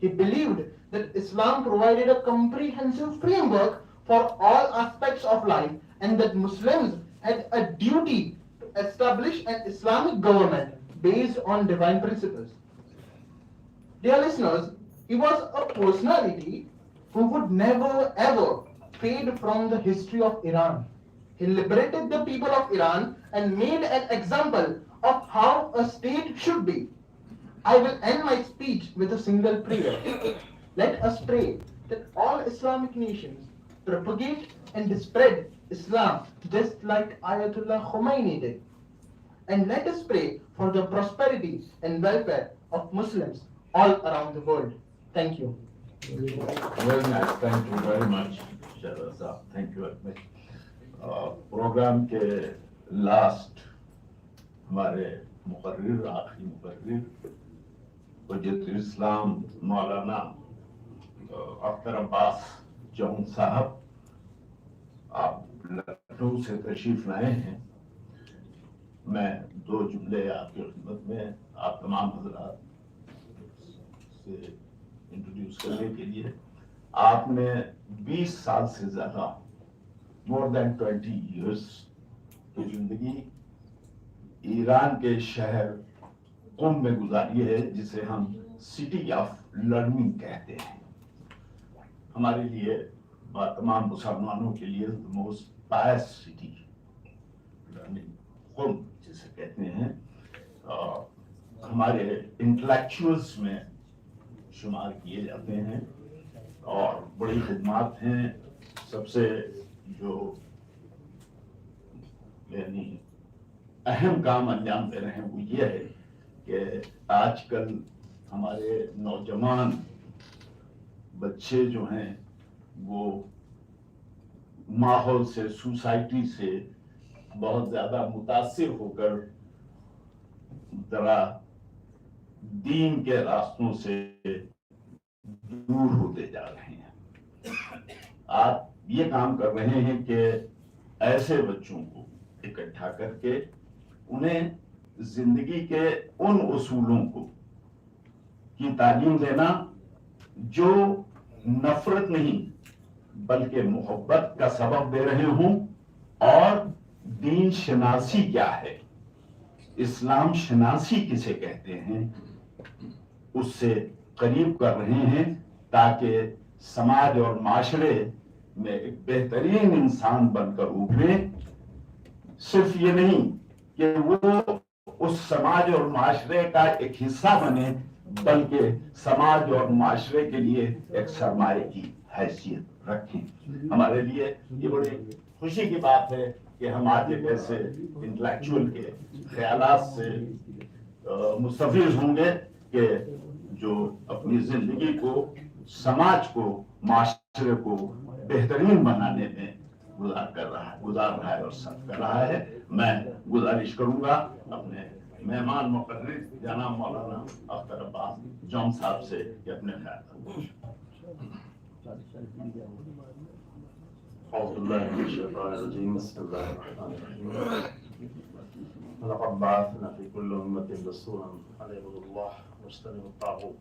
Speaker 12: He believed that Islam provided a comprehensive framework for all aspects of life and that Muslims had a duty to establish an Islamic government based on divine principles. Dear listeners, he was a personality who would never ever fade from the history of Iran. He liberated the people of Iran and made an example of how a state should be. I will end my speech with a single prayer. Let us pray that all Islamic nations propagate and spread Islam just like Ayatollah Khomeini did. And let us pray for the prosperity and welfare of Muslims all around the world. Thank you.
Speaker 1: Very nice. Thank you very much, Shahzad Saab. Thank you very much. Program के last हमारे मुकर्रिर, आखिरी मुकर्रिर हुज्जतुल इस्लाम मौलाना अख्तर अब्बास जौन साहब, आप लखनऊ से तशरीफ लाए हैं। मैं दो जुमले आपकी खिदमत में आप तमाम हजरात से इंट्रोड्यूस करने के लिए। आपने 20 साल से ज्यादा, more than 20 years की जिंदगी ईरान के शहर कुम में गुजारी है, जिसे हम सिटी ऑफ लर्निंग कहते हैं। हमारे लिए, तमाम मुसलमानों के लिए the most pious city learning Qom जिसे कहते हैं, हमारे इंटेलेक्चुअल्स में शुमार किए जाते हैं और बड़ी खिदमत हैं। सबसे जो यानी अहम काम अंजाम दे रहे हैं वो ये है कि आजकल हमारे नौजवान बच्चे जो हैं वो माहौल से, सोसाइटी से बहुत ज्यादा मुतासिर होकर जरा दीन के रास्तों से दूर होते जा रहे हैं। आप ये काम कर रहे हैं कि ऐसे बच्चों को इकट्ठा करके उन्हें जिंदगी के उन उसूलों को की तालीम देना जो नफरत नहीं बल्कि मोहब्बत का सबब दे रहे हों, और दीन शनासी क्या है, इस्लाम शनासी किसे कहते हैं, उससे قریب کر رہے ہیں تاکہ سماج اور معاشرے میں ایک بہترین انسان بن کر ابھرے. صرف یہ نہیں کہ وہ اس سماج اور معاشرے کا ایک حصہ بنے بلکہ سماج اور معاشرے کے لیے ایک سرمایہ کی حیثیت رکھیں. ہمارے لیے یہ بڑی خوشی کی بات ہے کہ ہم آج ایک ایسے انٹلیکچوئل کے خیالات سے مستفیض ہوں گے کہ جو اپنی زندگی کو سماج کو معاشرے کو بہترین بنانے میں گزار رہا ہے اور صرف کر رہا ہے. میں گزارش کروں گا اپنے مہمان مقرر جناب مولانا اختر عباس جون صاحب سے کہ اپنے خیال.
Speaker 13: أعوذ بالله من الشيطان الرجيم بسم الله الرحمن الرحيم ولقد بعثنا في كل أمة رسولا أن اعبدوا الله واجتنبوا الطاغوت.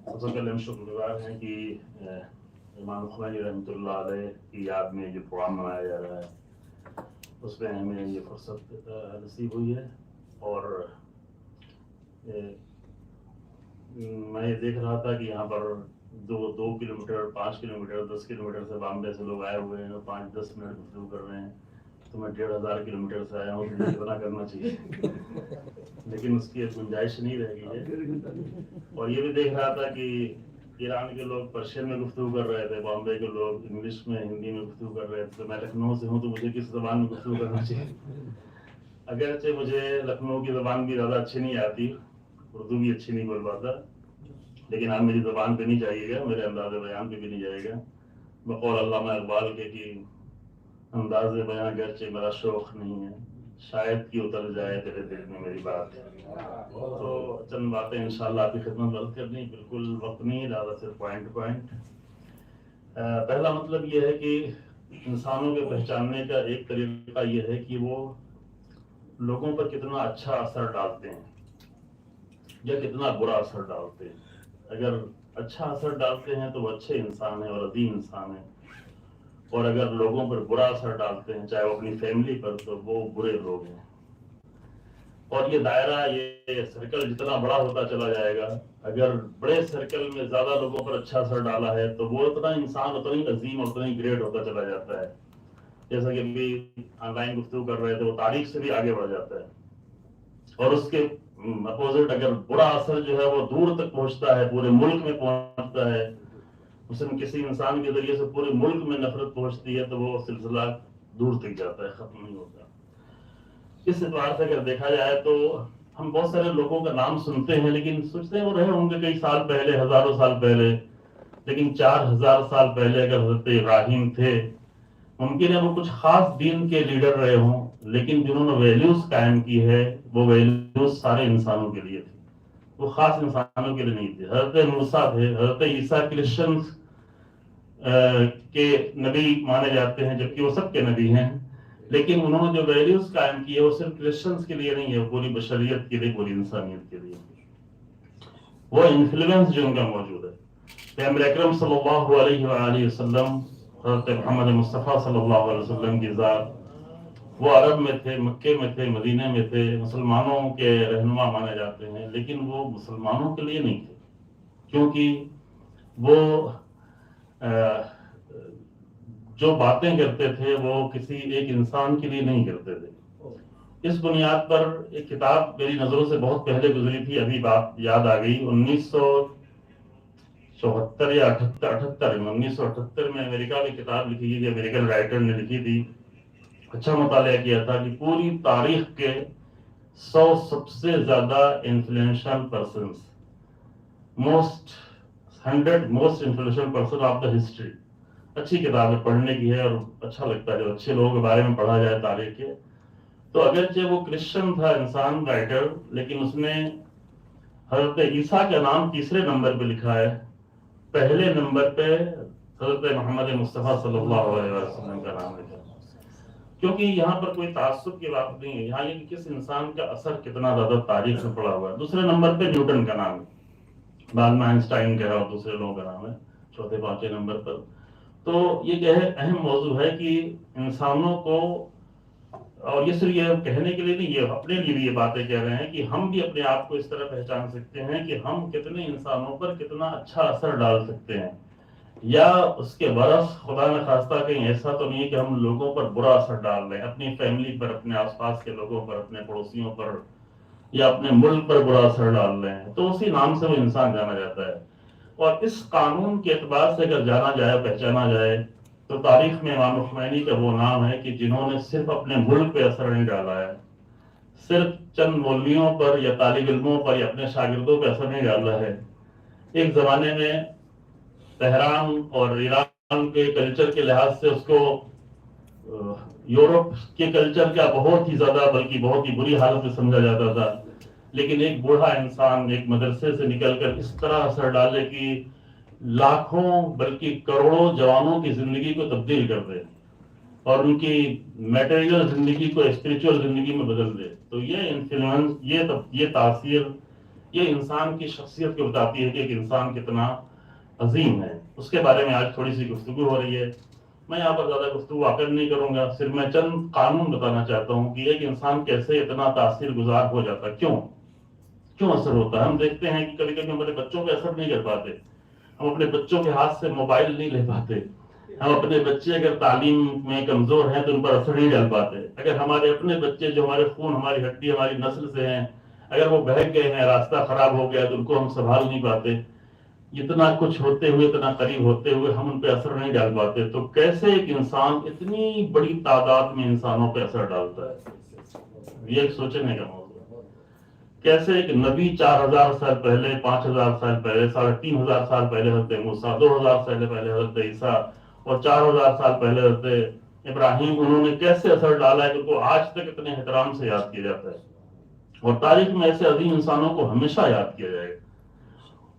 Speaker 13: سب سے پہلے ہم شکر گزار ہیں کہ امام خمینی رحمۃ اللہ علیہ کی یاد میں جو پروگرام منایا جا رہا ہے اس میں ہمیں یہ فرصت نصیب ہوئی ہے. اور میں یہ دیکھ رہا تھا کہ یہاں پر 2 کلومیٹر 5 کلومیٹر 10 کلومیٹر سے بامبے سے لوگ آئے ہوئے ہیں اور 5-10 منٹ گفتگو کر رہے ہیں. تو میں 1500 کلومیٹر سے آیا ہوں تو مجھے اتنا کرنا چاہیے لیکن اس کی گنجائش نہیں رہ گئی ہے. اور یہ بھی دیکھ رہا تھا کہ ایران کے لوگ پرشین میں گفتگو کر رہے تھے, بامبے کے لوگ انگلش میں ہندی میں گفتگو کر رہے تھے. تو میں لکھنؤ سے ہوں تو مجھے کس زبان میں گفتگو کرنا چاہیے. اگرچہ مجھے لکھنؤ کی زبان بھی زیادہ اچھی نہیں آتی, اردو بھی اچھی نہیں بول پاتا, لیکن آپ میری زبان پہ نہیں جائیے گا, میرے انداز بیان پہ بھی نہیں جائے گا. بقول علامہ اقبال کے کہ انداز بیان گرچہ میرا شوق نہیں ہے, شاید کہ اتر جائے تیرے دل میں میری بات. تو چند باتیں انشاءاللہ آپ کی خدمت عرض کرنی, بالکل وقت نہیں زیادہ, صرف پوائنٹ. پہلا مطلب یہ ہے کہ انسانوں کے پہچاننے کا ایک طریقہ یہ ہے کہ وہ لوگوں پر کتنا اچھا اثر ڈالتے ہیں یا کتنا برا اثر ڈالتے ہیں. اگر اچھا اثر ڈالتے ہیں تو وہ اچھے انسان ہیں اور عظیم انسان ہیں, اور اگر لوگوں پر برا اثر ڈالتے ہیں چاہے وہ اپنی فیملی پر تو وہ برے لوگ ہیں. اور یہ دائرہ یہ سرکل جتنا بڑا ہوتا چلا جائے گا, اگر بڑے سرکل میں زیادہ لوگوں پر اچھا اثر ڈالا ہے تو وہ اتنا انسان اتنا ہی عظیم اور اتنا ہی گریٹ ہوتا چلا جاتا ہے. جیسا کہ ابھی آن لائن گفتگو کر رہے تھے, وہ تاریخ سے بھی آگے بڑھ جاتا ہے. اور اس کے اپوزٹ اگر برا اثر جو ہے وہ دور تک پہنچتا ہے, پورے ملک میں پہنچتا ہے, مثلا کسی انسان کے ذریعے سے پورے ملک میں نفرت پہنچتی ہے تو وہ سلسلہ دور تک جاتا ہے, ختم نہیں ہوتا. اس اعتبار سے اگر دیکھا جائے تو ہم بہت سارے لوگوں کا نام سنتے ہیں لیکن سوچتے ہیں وہ رہے ہوں گے کئی سال پہلے, ہزاروں سال پہلے, لیکن 4000 سال پہلے اگر حضرت ابراہیم تھے, ممکن ہے وہ کچھ خاص دین کے لیڈر رہے ہوں, لیکن جنہوں نے ویلیوز قائم کی ہے وہ ویلیوز سارے انسانوں کے لیے تھی, وہ خاص انسانوں کے لیے نہیں تھے. حضرت موسیٰ تھے, حضرت عیسیٰ کرسچنز کے نبی مانے جاتے ہیں جبکہ وہ سب کے نبی ہیں, لیکن انہوں نے جو ویلیوز قائم کی ہے وہ صرف کرسچنز کے لیے نہیں ہے, پوری بشریت کے لیے, پوری انسانیت کے لیے. وہ انفلوئنس جو ان کا موجود ہے. پیغمبر اکرم صلی اللہ علیہ وآلہ وسلم, حضرت محمد مصطفیٰ صلی اللہ علیہ وسلم کی ذات, وہ عرب میں تھے, مکے میں تھے, مدینہ میں تھے, مسلمانوں کے رہنما مانے جاتے ہیں, لیکن وہ مسلمانوں کے لیے نہیں تھے, کیونکہ وہ جو باتیں کرتے تھے وہ کسی ایک انسان کے لیے نہیں کرتے تھے. اس بنیاد پر ایک کتاب میری نظروں سے بہت پہلے گزری تھی, ابھی بات یاد آ گئی, 1974 یا 1978 میں امریکہ میں کتاب لکھی گئی تھی, امریکن رائٹر نے لکھی تھی. اچھا مطالعہ کیا تھا کہ پوری تاریخ کے 100 سب سے زیادہ influential persons, 100 most influential person of the history. اچھی کتاب ہے, پڑھنے کی ہے اور اچھا لگتا ہے جب اچھے لوگوں کے بارے میں پڑھا جائے تاریخ کے. تو اگرچہ وہ کرسچن تھا انسان, رائٹر, لیکن اس نے حضرت عیسیٰ کا نام تیسرے نمبر پہ لکھا ہے, پہلے نمبر پہ حضرت محمد مصطفیٰ صلی اللہ علیہ وسلم کا نام لکھا ہے. کیونکہ یہاں پر کوئی تعصب کی بات نہیں ہے, یہاں یہ کہ کس انسان کا اثر کتنا زیادہ تاریخ میں پڑا ہوا ہے. دوسرے نمبر پہ نیوٹن کا نام ہے, بعد میں آئنسٹائن کا ہے اور دوسرے لوگوں کا نام ہے چوتھے پانچویں نمبر پر. تو یہ کہ اہم موضوع ہے کہ انسانوں کو اور یہ صرف یہ کہنے کے لیے نہیں، یہ اپنے لیے بھی یہ باتیں کہہ رہے ہیں کہ ہم بھی اپنے آپ کو اس طرح پہچان سکتے ہیں کہ ہم کتنے انسانوں پر کتنا اچھا اثر ڈال سکتے ہیں، یا اس کے برعکس خدا نہ خواستہ کہیں ایسا تو نہیں ہے کہ ہم لوگوں پر برا اثر ڈال رہے ہیں، اپنی فیملی پر، اپنے آس پاس کے لوگوں پر، اپنے پڑوسیوں پر، یا اپنے ملک پر برا اثر ڈال رہے ہیں، تو اسی نام سے وہ انسان جانا جاتا ہے۔ اور اس قانون کے اعتبار سے اگر جانا جائے، پہچانا جائے، تو تاریخ میں امام خمینی کا وہ نام ہے کہ جنہوں نے صرف اپنے ملک پہ اثر نہیں ڈالا ہے، صرف چند مولویوں پر یا طالب علموں پر یا اپنے شاگردوں پہ اثر نہیں ڈالا ہے۔ ایک زمانے میں تہران اور ایران کے کلچر کے لحاظ سے اس کو یورپ کے کلچر کا بہت ہی زیادہ بلکہ بہت ہی بری حالت میں سمجھا جاتا تھا، لیکن ایک بوڑھا انسان ایک مدرسے سے نکل کر اس طرح اثر ڈالے کہ لاکھوں بلکہ کروڑوں جوانوں کی زندگی کو تبدیل کر دے اور ان کی میٹیریل زندگی کو اسپریچول زندگی میں بدل دے، تو یہ انفلوئنس، یہ تاثیر، یہ انسان کی شخصیت کو بتاتی ہے کہ ایک انسان کتنا عظیم ہے۔ اس کے بارے میں آج تھوڑی سی گفتگو ہو رہی ہے۔ میں یہاں پر زیادہ گفتگو واقع نہیں کروں گا، صرف میں چند قانون بتانا چاہتا ہوں کہ ایک انسان کیسے اتنا تاثیر گزار ہو جاتا ہے، کیوں اثر ہوتا ہے۔ ہم دیکھتے ہیں کہ کبھی کبھی ہم اپنے بچوں پہ اثر نہیں کر پاتے، ہم اپنے بچوں کے ہاتھ سے موبائل نہیں لے پاتے، ہم اپنے بچے اگر تعلیم میں کمزور ہیں تو ان پر اثر نہیں ڈال پاتے، اگر ہمارے اپنے بچے جو ہمارے خون، ہماری ہڈی، ہماری نسل سے ہیں، اگر وہ بہک گئے ہیں، راستہ خراب ہو گیا تو ان کو ہم سنبھال نہیں پاتے، اتنا کچھ ہوتے ہوئے، اتنا قریب ہوتے ہوئے ہم ان پہ اثر نہیں ڈال پاتے، تو کیسے ایک انسان اتنی بڑی تعداد میں انسانوں پہ اثر ڈالتا ہے؟ یہ ایک سوچنے کا موضوع ہے۔ کیسے ایک نبی 4000 سال پہلے، 5000 سال پہلے، 3500 سال پہلے حضرت موسیٰ، 2000 سال پہلے حضرت عیسیٰ اور 4000 سال پہلے حضرت ابراہیم، انہوں نے کیسے اثر ڈالا ہے کہ ان کو آج تک اتنے احترام سے یاد کیا جاتا ہے، اور تاریخ میں ایسے عظیم انسانوں کو ہمیشہ یاد کیا جائے گا۔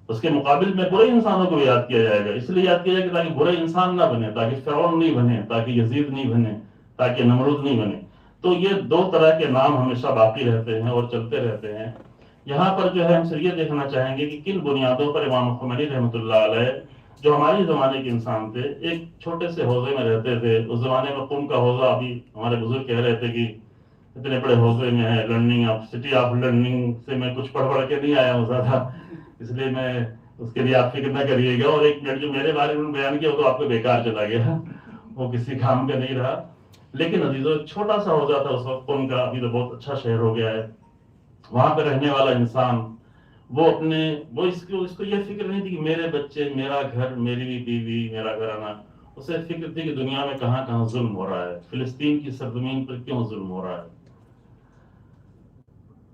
Speaker 13: اس کے مقابل میں برے انسانوں کو بھی یاد کیا جائے گا، اس لیے یاد کیا جائے گا تاکہ برے انسان نہ بنے، تاکہ فرعون نہیں بنے، تاکہ یزید نہیں بنے، تاکہ نمرود نہیں بنے۔ تو یہ دو طرح کے نام ہمیشہ باقی رہتے ہیں اور چلتے رہتے ہیں۔ یہاں پر جو ہے ہم صرف یہ دیکھنا چاہیں گے کہ کن بنیادوں پر امام خمینی رحمۃ اللہ علیہ، جو ہماری زمانے کے انسان تھے، ایک چھوٹے سے حوضے میں رہتے تھے۔ اس زمانے میں قم کا حوضہ، ابھی ہمارے بزرگ کہہ رہے تھے کہ اتنے بڑے حوضے میں ہے، learning of city of learning سے میں کچھ پڑھ کے نہیں آیا ہوں زیادہ، اس لیے میں اس کے لیے آپ فکر نہ کریے گا، اور ایک منٹ جو میرے بارے میں بیان کیا وہ تو آپ کو بیکار چلا گیا، وہ کسی کام کا نہیں رہا۔ لیکن عزیزو، چھوٹا سا حوضہ تھا اس وقت قم کا، ابھی تو بہت اچھا شہر ہو گیا ہے۔ وہاں پہ رہنے والا انسان، وہ اس کو یہ فکر نہیں تھی کہ میرے بچے، میرا گھر، میری بیوی، میرا گھرانہ، اسے فکر تھی کہ دنیا میں کہاں کہاں ظلم ہو رہا ہے، فلسطین کی سرزمین پر کیوں ظلم ہو رہا ہے،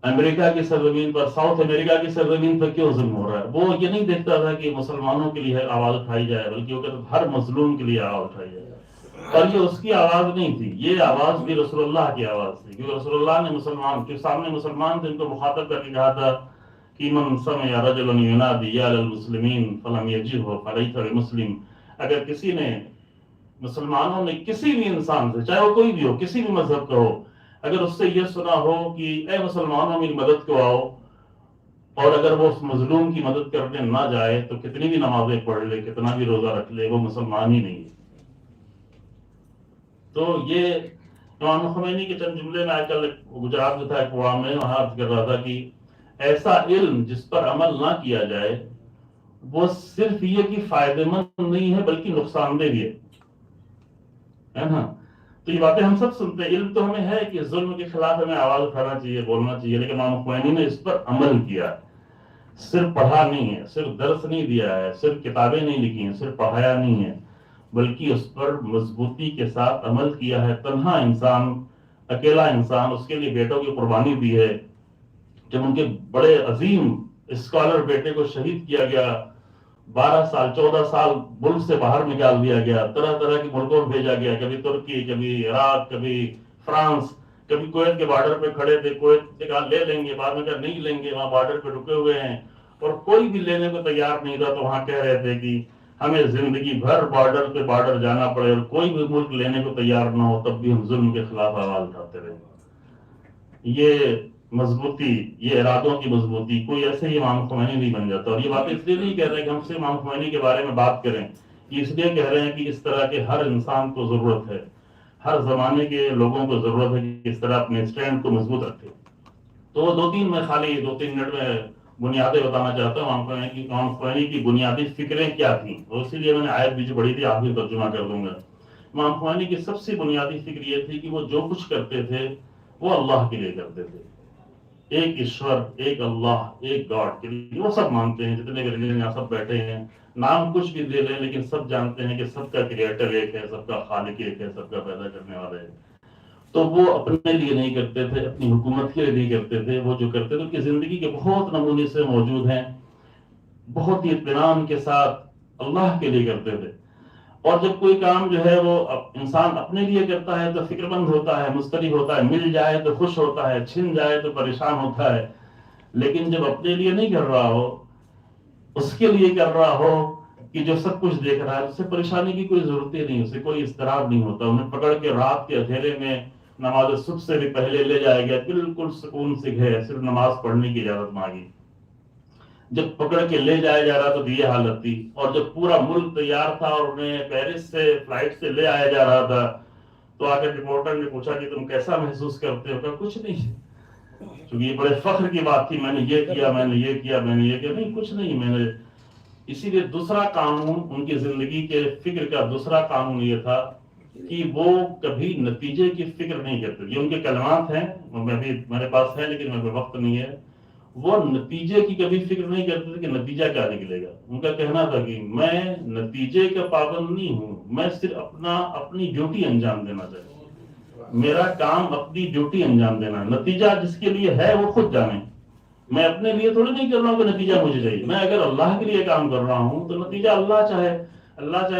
Speaker 13: امریکہ کی سرزمین پر، ساؤتھ امریکہ کی سرزمین پر کیوں ظلم ہو رہا ہے۔ وہ یہ نہیں دیکھتا تھا کہ مسلمانوں کے لیے آواز اٹھائی جائے، بلکہ وہ کہتا ہر مظلوم کے لیے آواز اٹھائی جائے، اور یہ اس کی آواز نہیں تھی، یہ آواز بھی رسول اللہ کی آواز تھی، کیونکہ رسول اللہ نے مسلمان کے سامنے مسلمان تھے، ان کو مخاطب کر کے کہا تھا کہ من سمع رجلا ینادی یا للمسلمین فلم یجبہ فلیس بمسلم۔ اگر کسی نے، مسلمانوں نے کسی بھی انسان سے، چاہے وہ کوئی بھی ہو، کسی بھی مذہب کا ہو، اگر اس سے یہ سنا ہو کہ اے مسلمانوں میری مدد کو آؤ، اور اگر وہ اس مظلوم کی مدد کرنے نہ جائے تو کتنی بھی نمازیں پڑھ لے، کتنا بھی روزہ رکھ لے، وہ مسلمان ہی نہیں ہے۔ تو یہ امام خمینی کے چند جملے میں آج کل گجرات میں تھا ایک پروگرام میں، وہاں عرض کر رہا تھا کہ ایسا علم جس پر عمل نہ کیا جائے وہ صرف یہ کہ فائدہ مند نہیں ہے بلکہ نقصان دہ بھی ہے نا۔ تو یہ باتیں ہم سب سنتے ہیں، علم تو ہمیں ہے کہ ظلم کے خلاف ہمیں آواز اٹھانا چاہیے، بولنا چاہیے، لیکن امام خمینی نے اس پر عمل کیا، صرف پڑھا نہیں ہے، صرف درس نہیں دیا ہے، صرف کتابیں نہیں لکھی ہیں، صرف پڑھایا نہیں ہے، بلکہ اس پر مضبوطی کے ساتھ عمل کیا ہے۔ تنہا انسان، اکیلا انسان، اس کے لیے بیٹوں کی قربانی دی ہے۔ جب ان کے بڑے عظیم اسکالر بیٹے کو شہید کیا گیا، 12 سال 14 سال ملک سے باہر نکال دیا گیا، طرح طرح کے ملکوں میں بھیجا گیا، کبھی ترکی، کبھی عراق، کبھی فرانس، کبھی کویت کے بارڈر پہ کھڑے تھے، کویت نے کہا لے لیں گے، بعد میں کہا نہیں لیں گے، وہاں بارڈر پہ رکے ہوئے ہیں، اور کوئی بھی لینے کو تیار نہیں تھا، تو وہاں کہہ رہے تھے کہ ہمیں زندگی بھر بارڈر پہ بارڈر جانا پڑے اور کوئی بھی ملک لینے کو تیار نہ ہو، تب بھی ہم ظلم کے خلاف آواز اٹھاتے رہیں۔ یہ مضبوطی، یہ ارادوں کی مضبوطی، کوئی ایسے ہی امام خمینی نہیں بن جاتا۔ اور یہ بات اس لیے نہیں کہہ رہے کہ ہم سے امام خمینی کے بارے میں بات کریں، یہ اس لیے کہہ رہے ہیں کہ اس طرح کے ہر انسان کو ضرورت ہے۔ ہر زمانے کے لوگوں کو ضرورت ہے کہ اس طرح اپنے اسٹینڈ کو مضبوط رکھے. تو میں خالی 2-3 منٹ میں بنیادیں بتانا چاہتا ہوں. امام خمینی کی بنیادی فکریں کیا تھیں، اور اسی لیے میں نے آیت بھی جو پڑھی تھی آخری ترجمہ کر دوں گا. امام خمینی کی سب سے بنیادی فکر یہ تھی کہ وہ جو کچھ کرتے تھے وہ اللہ کے لیے کرتے تھے. ایک ایشور، ایک اللہ، ایک گاڈ کے لیے وہ سب مانتے ہیں. جتنے بھی ریلیجن یہاں سب بیٹھے ہیں، نام کچھ بھی دے لیں لیکن سب جانتے ہیں کہ سب کا کریٹر ایک ہے، سب کا خالق ایک ہے، سب کا پیدا کرنے والا ہے. تو وہ اپنے لیے نہیں کرتے تھے، اپنی حکومت کے لیے نہیں کرتے تھے. وہ جو کرتے تھے ان کی زندگی کے بہت نمونے سے موجود ہیں، بہت ہی اطمینان کے ساتھ اللہ کے لیے کرتے تھے. اور جب کوئی کام جو ہے وہ انسان اپنے لیے کرتا ہے تو فکر مند ہوتا ہے، مسترب ہوتا ہے، مل جائے تو خوش ہوتا ہے، چھن جائے تو پریشان ہوتا ہے. لیکن جب اپنے لیے نہیں کر رہا ہو، اس کے لیے کر رہا ہو کہ جو سب کچھ دیکھ رہا ہے، اس سے پریشانی کی کوئی ضرورت ہی نہیں، اسے کوئی اضطراب نہیں ہوتا. انہیں پکڑ کے رات کے اندھیرے میں نماز صبح سے بھی پہلے لے جایا گیا، بالکل سکون سے گئے، صرف نماز پڑھنے کی اجازت مانگی. جب پکڑ کے لے جایا جا رہا تو یہ حالت تھی. اور جب پورا ملک تیار تھا اور انہیں پیرس سے فلائٹ سے لے آیا جا رہا تھا تو آ کے رپورٹر نے پوچھا کہ تم کیسا محسوس کرتے ہو؟ کچھ نہیں. چونکہ یہ بڑے فخر کی بات تھی، میں نے یہ کیا، میں نے یہ کیا، میں نے یہ کیا. نہیں، کچھ نہیں میں نے. اسی لیے دوسرا قانون ان کی زندگی کے فکر کا دوسرا قانون یہ تھا کہ وہ کبھی نتیجے کی فکر نہیں کرتے. یہ ان کے کلمات ہیں، میرے پاس ہے لیکن میرے وقت نہیں ہے. وہ نتیجے کی کبھی فکر نہیں کرتے تھے کہ نتیجہ کیا نکلے گا. ان کا کہنا تھا کہ میں نتیجے کا پابند نہیں ہوں، میں صرف اپنی ڈیوٹی انجام دینا چاہتا ہوں. میرا کام اپنی ڈیوٹی انجام دینا. نتیجہ جس کے لیے ہے وہ خود جانے. میں اپنے لیے تھوڑی نہیں کر رہا ہوں کہ نتیجہ مجھے چاہیے. میں اگر اللہ کے لیے کام کر رہا ہوں تو نتیجہ اللہ چاہے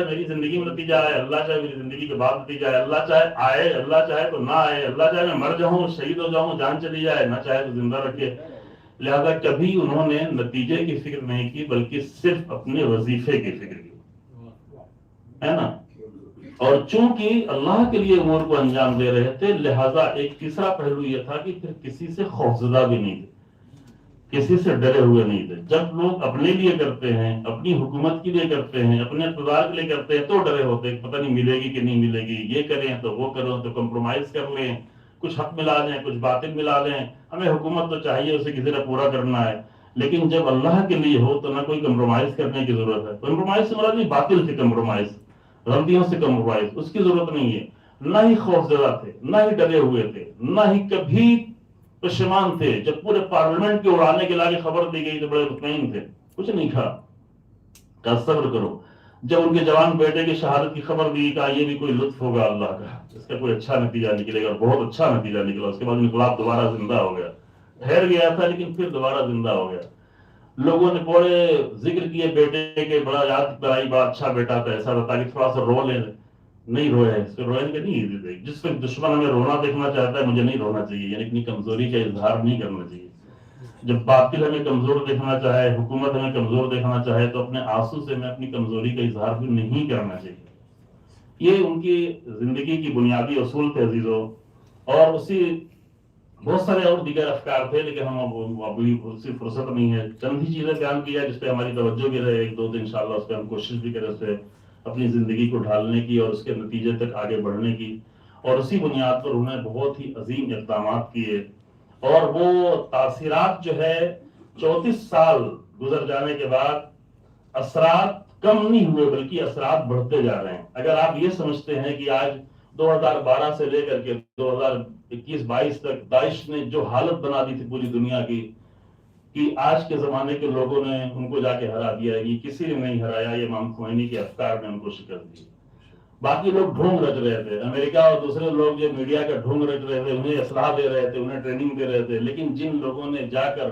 Speaker 13: میری زندگی میں نتیجہ آئے، اللہ چاہے میری زندگی کے بعد نتیجہ آئے، اللہ چاہے آئے، اللہ چاہے تو نہ آئے، اللہ چاہے میں مر جاؤں، شہید ہو جاؤں، جان چلی جائے، نہ چاہے تو زندہ رکھے. لہذا کبھی انہوں نے نتیجے کی فکر نہیں کی بلکہ صرف اپنے وظیفے کی فکر کی، ہے نا. اور چونکہ اللہ کے لیے امور کو انجام دے رہے تھے، لہذا ایک تیسرا پہلو یہ تھا کہ پھر کسی سے خوفزدہ بھی نہیں تھے، کسی سے ڈرے ہوئے نہیں تھے. جب لوگ اپنے لیے کرتے ہیں، اپنی حکومت کے لیے کرتے ہیں، اپنے اقتدار کے لیے کرتے ہیں تو ڈرے ہوتے ہیں، پتہ نہیں ملے گی کہ نہیں ملے گی، یہ کریں تو وہ کرو تو کمپرومائز کر لیں، کچھ حق ملا لیں، کچھ باطل ملا لیں. ہمیں حکومت تو چاہیے، اسے کسی نے پورا کرنا ہے. لیکن جب اللہ کے لیے ہو تو نہ کوئی کمپرومائز کرنے کی ضرورت ہے. کمپرومائز سے مراد نہیں باطل سے کمپرومائز، غلطیوں سے کمپرومائز، اس کی ضرورت نہیں ہے. نہ ہی خوفزدہ تھے، نہ ہی ڈرے ہوئے تھے، نہ ہی کبھی پشیمان تھے. جب پورے پارلیمنٹ کے اڑانے کے لاگے خبر دی گئی تو بڑے مطمئن تھے، کچھ نہیں کہا صبر کرو. جب ان کے جوان بیٹے کی شہادت کی خبر دی، کہا یہ بھی کوئی لطف ہوگا اللہ کا، اس کا کوئی اچھا نتیجہ نکلے گا، بہت اچھا نتیجہ نکلا. اس کے بعد انقلاب دوبارہ زندہ ہو گیا. ٹھہر گیا تھا لیکن پھر دوبارہ زندہ ہو گیا. لوگوں نے بڑے ذکر کیے بیٹے کے، بڑا یاد کرائی، بڑا اچھا بیٹا تھا، ایسا تھا کہ تھوڑا سا رو لیں. نہیں روئے، اس کو روئے کہ نہیں. جس پہ دشمن ہمیں رونا دیکھنا چاہتا ہے، مجھے نہیں رونا چاہیے، یعنی اپنی کمزوری کا اظہار نہیں کرنا چاہیے. جب باطل ہمیں کمزور دیکھنا چاہے، حکومت ہمیں کمزور دیکھنا چاہے تو اپنے آنسو سے ہمیں اپنی کمزوری کا اظہار بھی نہیں کرنا چاہیے. یہ ان کی زندگی کی بنیادی اصول تھے عزیزوں. اور اسی بہت سارے اور دیگر افکار تھے لیکن ہم ابھی اسی فرصت نہیں ہے. چند ہی چیزیں بیان کی ہے جس پہ ہماری توجہ بھی رہے، ایک دو دن انشاءاللہ اس پہ ہم کوشش بھی کریں، اس پہ اپنی زندگی کو ڈھالنے کی اور اس کے نتیجے تک آگے بڑھنے کی. اور اسی بنیاد پر انہیں بہت ہی عظیم اقدامات کیے. اور وہ تاثیرات جو ہے 34 سال گزر جانے کے بعد اثرات کم نہیں ہوئے بلکہ اثرات بڑھتے جا رہے ہیں. اگر آپ یہ سمجھتے ہیں کہ آج 2012 سے لے کر کے 2021-22 تک داعش نے جو حالت بنا دی تھی پوری دنیا کی کہ آج کے زمانے کے لوگوں نے ان کو جا کے ہرا دیا ہے، یہ کسی نے نہیں ہرایا، یہ امام خمینی کے افکار نے ان کو شکست دی. باقی لوگ ڈھونگ رچ رہے تھے، امریکہ اور دوسرے لوگ جو میڈیا کا ڈھونگ رچ رہے تھے، انہیں اسلحہ دے رہے تھے، انہیں ٹریننگ دے رہے تھے. لیکن جن لوگوں نے جا کر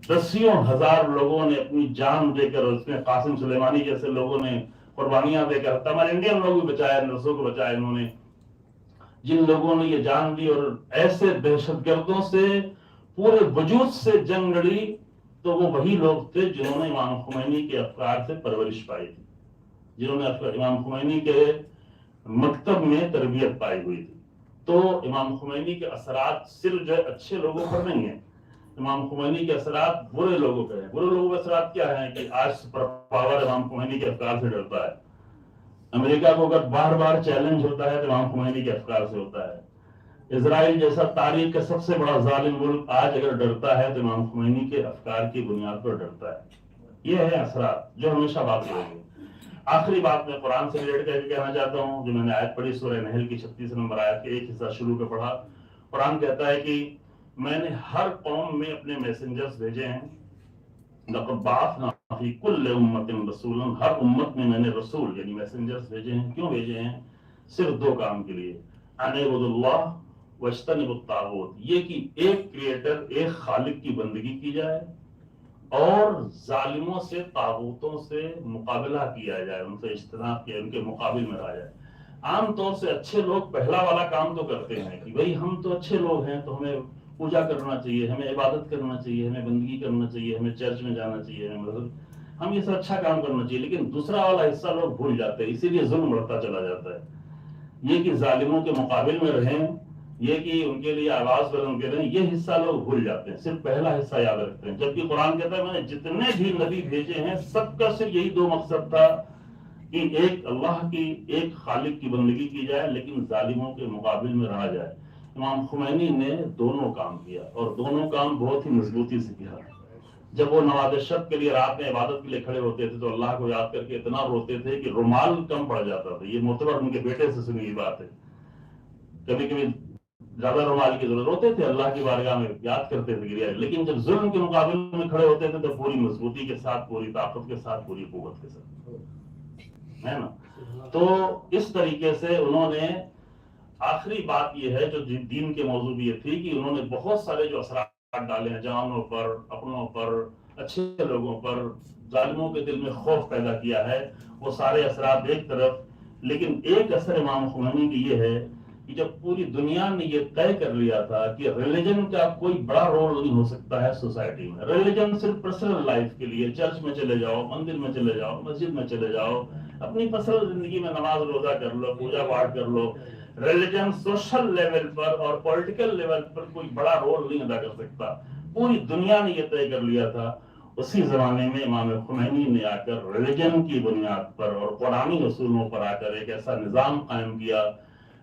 Speaker 13: دسیوں ہزار لوگوں نے اپنی جان دے کر، اس میں قاسم سلیمانی جیسے لوگوں نے قربانیاں دے کر، ہمارے انڈین لوگ بھی بچائے، نرسوں کو بچائے. انہوں نے جن لوگوں نے یہ جان دی اور ایسے دہشت گردوں سے پورے وجود سے جنگ لڑی، تو وہ وہی لوگ تھے جنہوں نے امام خمینی کے افکار سے پرورش پائی تھی، جنہوں نے امام خمینی کے مکتب میں تربیت پائی ہوئی تھی. تو امام خمینی کے اثرات صرف جو اچھے لوگوں پر نہیں ہیں، امام خمینی کے اثرات برے لوگوں پہ ہیں. برے لوگوں کے اثرات کیا ہیں کہ آج سپر پاور امام خمینی کے افکار سے ڈرتا ہے. امریکہ کو اگر بار بار چیلنج ہوتا ہے تو امام خمینی کے افکار سے ہوتا ہے۔ اسرائیل جیسا تاریخ کا سب سے بڑا ظالم ملک آج اگر ڈرتا ہے تو امام خمینی کے افکار کی بنیاد پر ڈرتا ہے۔ یہ ہے اثرات جو ہمیشہ باقی رہیں گے۔ آخری بات میں قرآن سے ریلیٹ کر کے کہنا چاہتا ہوں، جو میں نے آیت پڑھی سورہ نحل کی 36 نمبر آیت کے ایک حصہ شروع کا پڑھا۔ قرآن کہتا ہے کہ میں نے ہر قوم میں اپنے میسنجرز بھیجے ہیں، لقد بعثنا فی کل امت رسولا، ہر امت میں نے رسول یعنی میسنجرز بھیجے ہیں۔ کیوں بھیجے ہیں؟ صرف دو کام کے لیے، ان اعبدوا اللہ واجتنبوا الطاغوت، یہ کہ ایک کریٹر ایک خالق کی بندگی کی جائے اور ظالموں سے طاغوتوں سے مقابلہ کیا جائے، ان سے اجتناب کیا، ان کے مقابل میں رہا جائے۔ عام طور سے اچھے لوگ پہلا والا کام تو کرتے ہیں کہ بھئی ہم تو اچھے لوگ ہیں تو ہمیں پوجا کرنا چاہیے، ہمیں عبادت کرنا چاہیے، ہمیں بندگی کرنا چاہیے، ہمیں چرچ میں جانا چاہیے، ہم یہ سب اچھا کام کرنا چاہیے، لیکن دوسرا والا حصہ لوگ بھول جاتے ہیں، اسی لیے ظلم بڑھتا چلا جاتا ہے۔ یہ کہ ظالموں کے مقابل میں رہیں، یہ کہ ان کے لیے آواز بلند کریں، یہ حصہ لوگ بھول جاتے ہیں، صرف پہلا حصہ یاد رکھتے ہیں۔ جبکہ قرآن کہتا ہے میں نے جتنے بھی نبی بھیجے ہیں سب کا صرف یہی دو مقصد تھا کہ ایک اللہ کی ایک خالق کی بندگی کی جائے لیکن ظالموں کے مقابل میں رہا جائے۔ امام خمینی نے دونوں کام کیا اور دونوں کام بہت ہی مضبوطی سے کیا۔ جب وہ نواز شب کے لیے رات میں عبادت کے لیے کھڑے ہوتے تھے تو اللہ کو یاد کر کے اتنا روتے تھے کہ رومال کم پڑ جاتا تھا۔ یہ معتبر ان کے بیٹے سے سنی ہوئی بات ہے۔ کبھی کبھی زیادہ رومال کی ضرورت ہوتے تھے، اللہ کی بارگاہ میں یاد کرتے تھے گریا، لیکن جب ظلم کے مقابلے میں کھڑے ہوتے تھے تو پوری مضبوطی کے ساتھ، پوری طاقت کے ساتھ، پوری قوت کے ساتھ، ہے نا۔ تو اس طریقے سے انہوں نے آخری بات یہ ہے جو دین کے موضوع بھی یہ تھی کہ انہوں نے بہت سارے جو اثرات ڈالے ہیں جوانوں پر، اپنوں پر، اچھے لوگوں پر، ظالموں کے دل میں خوف پیدا کیا ہے، وہ سارے اثرات ایک طرف، لیکن ایک اثر امام خمینی کی یہ ہے کہ جب پوری دنیا نے یہ طے کر لیا تھا کہ ریلیجن کا کوئی بڑا رول نہیں ہو سکتا ہے سوسائٹی میں، ریلیجن صرف پرسنل لائف کے لیے، چرچ میں چلے جاؤ، مندر میں چلے جاؤ، مسجد میں چلے جاؤ، اپنی پرسنل زندگی میں نماز روزہ کر لو، پوجا پاٹ کر لو، ریلیجن سوشل لیول پر اور پولیٹیکل لیول پر کوئی بڑا رول نہیں ادا کر سکتا، پوری دنیا نے یہ طے کر لیا تھا۔ اسی زمانے میں امام خمینی نے آ کر ریلیجن کی بنیاد پر اور قرآنی اصولوں پر آ کر ایک ایسا نظام قائم کیا،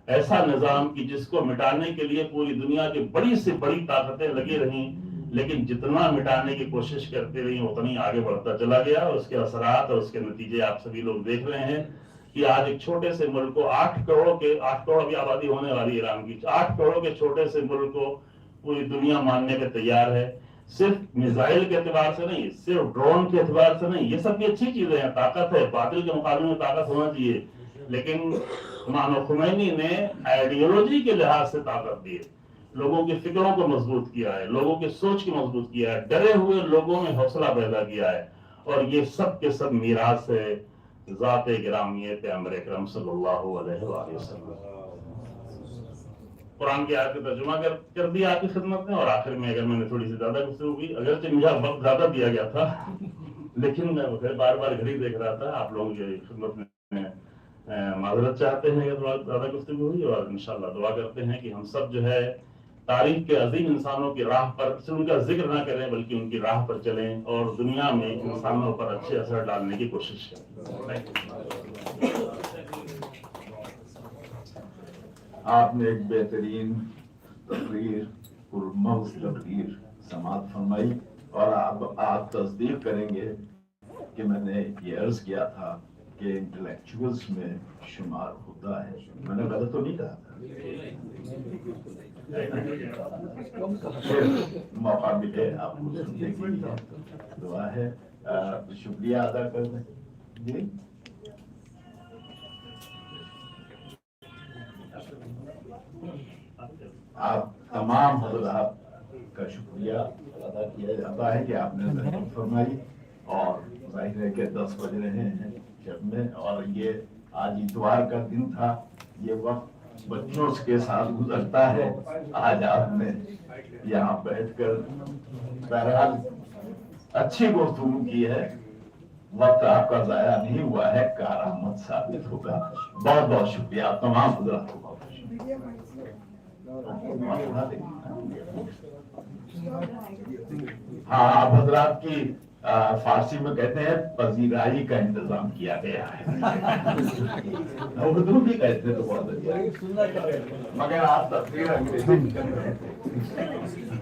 Speaker 13: ایسا نظام کی جس کو مٹانے کے لیے پوری دنیا کی بڑی سے بڑی طاقتیں لگی رہیں، لیکن جتنا مٹانے کی کوشش کرتے رہی اتنی آگے بڑھتا چلا گیا، اور اس کے اثرات اور اس کے نتیجے آپ سبھی لوگ دیکھ رہے ہیں کہ آج ایک چھوٹے سے ملک کو 8 کروڑ بھی آبادی ہونے والی ایران کی، 8 کروڑ کے چھوٹے سے ملک کو پوری دنیا ماننے پہ تیار ہے، صرف میزائل کے اعتبار سے نہیں، صرف ڈرون کے اعتبار سے نہیں، یہ سب کی اچھی چیزیں ہیں، طاقت ہے، باطل کے مقابلے میں طاقت ہونا چاہیے، لیکن امام خمینی نے آئیڈیالوجی کے لحاظ سے طاقت دی ہے، لوگوں کی فکروں کو مضبوط کیا ہے، لوگوں کی سوچ کو مضبوط کیا ہے، ڈرے ہوئے لوگوں میں حوصلہ پیدا کیا ہے، اور یہ سب کے سب میراث ہے ذات گرامی پیغمبر اکرم صلی اللہ علیہ وآلہ وسلم۔ قرآن کی آیت کا ترجمہ کر دیا آپ کی خدمت میں، اور آخر میں اگر میں نے تھوڑی سی زیادہ گفتگو کی، اگرچہ مجھے وقت زیادہ دیا گیا تھا لیکن میں بار بار گھڑی دیکھ رہا تھا، آپ لوگوں کی خدمت میں معذرت چاہتے ہیں اگر زیادہ گفتگو ہوئی، اور انشاءاللہ دعا کرتے ہیں کہ ہم سب جو ہے تاریخ کے عظیم انسانوں کی راہ پر صرف ان کا ذکر نہ کریں بلکہ ان کی راہ پر چلیں اور دنیا میں انسانوں پر اچھے اثر ڈالنے کی کوشش کریں۔
Speaker 1: آپ نے ایک بہترین تقریر، پرمغز تقریر سماعت فرمائی، اور آپ تصدیق کریں گے کہ میں نے یہ عرض کیا تھا کہ انٹلیکچوئلز میں شمار ہوتا ہے، میں نے غلط تو نہیں کہا تھا؟ موقع ملے آپ کو سننے کے لیے دعا ہے، شکریہ ادا کر دیں جی۔ آپ تمام حضرات کا شکریہ ادا کیا جاتا ہے کہ آپ نے رحمت فرمائی، اور ظاہر ہے کہ 10 بج رہے ہیں جب میں، اور یہ آج اتوار کا دن تھا، یہ وقت بچوں کے ساتھ گزرتا ہے، آج آپ نے یہاں بیٹھ کر بہرحال اچھی گفتگو کی ہے، وقت آپ کا ضائع نہیں ہوا ہے، کارآمد ثابت ہوگا۔ بہت بہت شکریہ آپ تمام حضرات کو، بہت شکریہ۔ ہاں آپ حضرات کی فارسی میں کہتے ہیں پذیرائی کا انتظام کیا گیا ہے. اردو بھی کہتے تو بہت اچھا, مگر آپ تفسیر انگریزی کر رہے ہیں.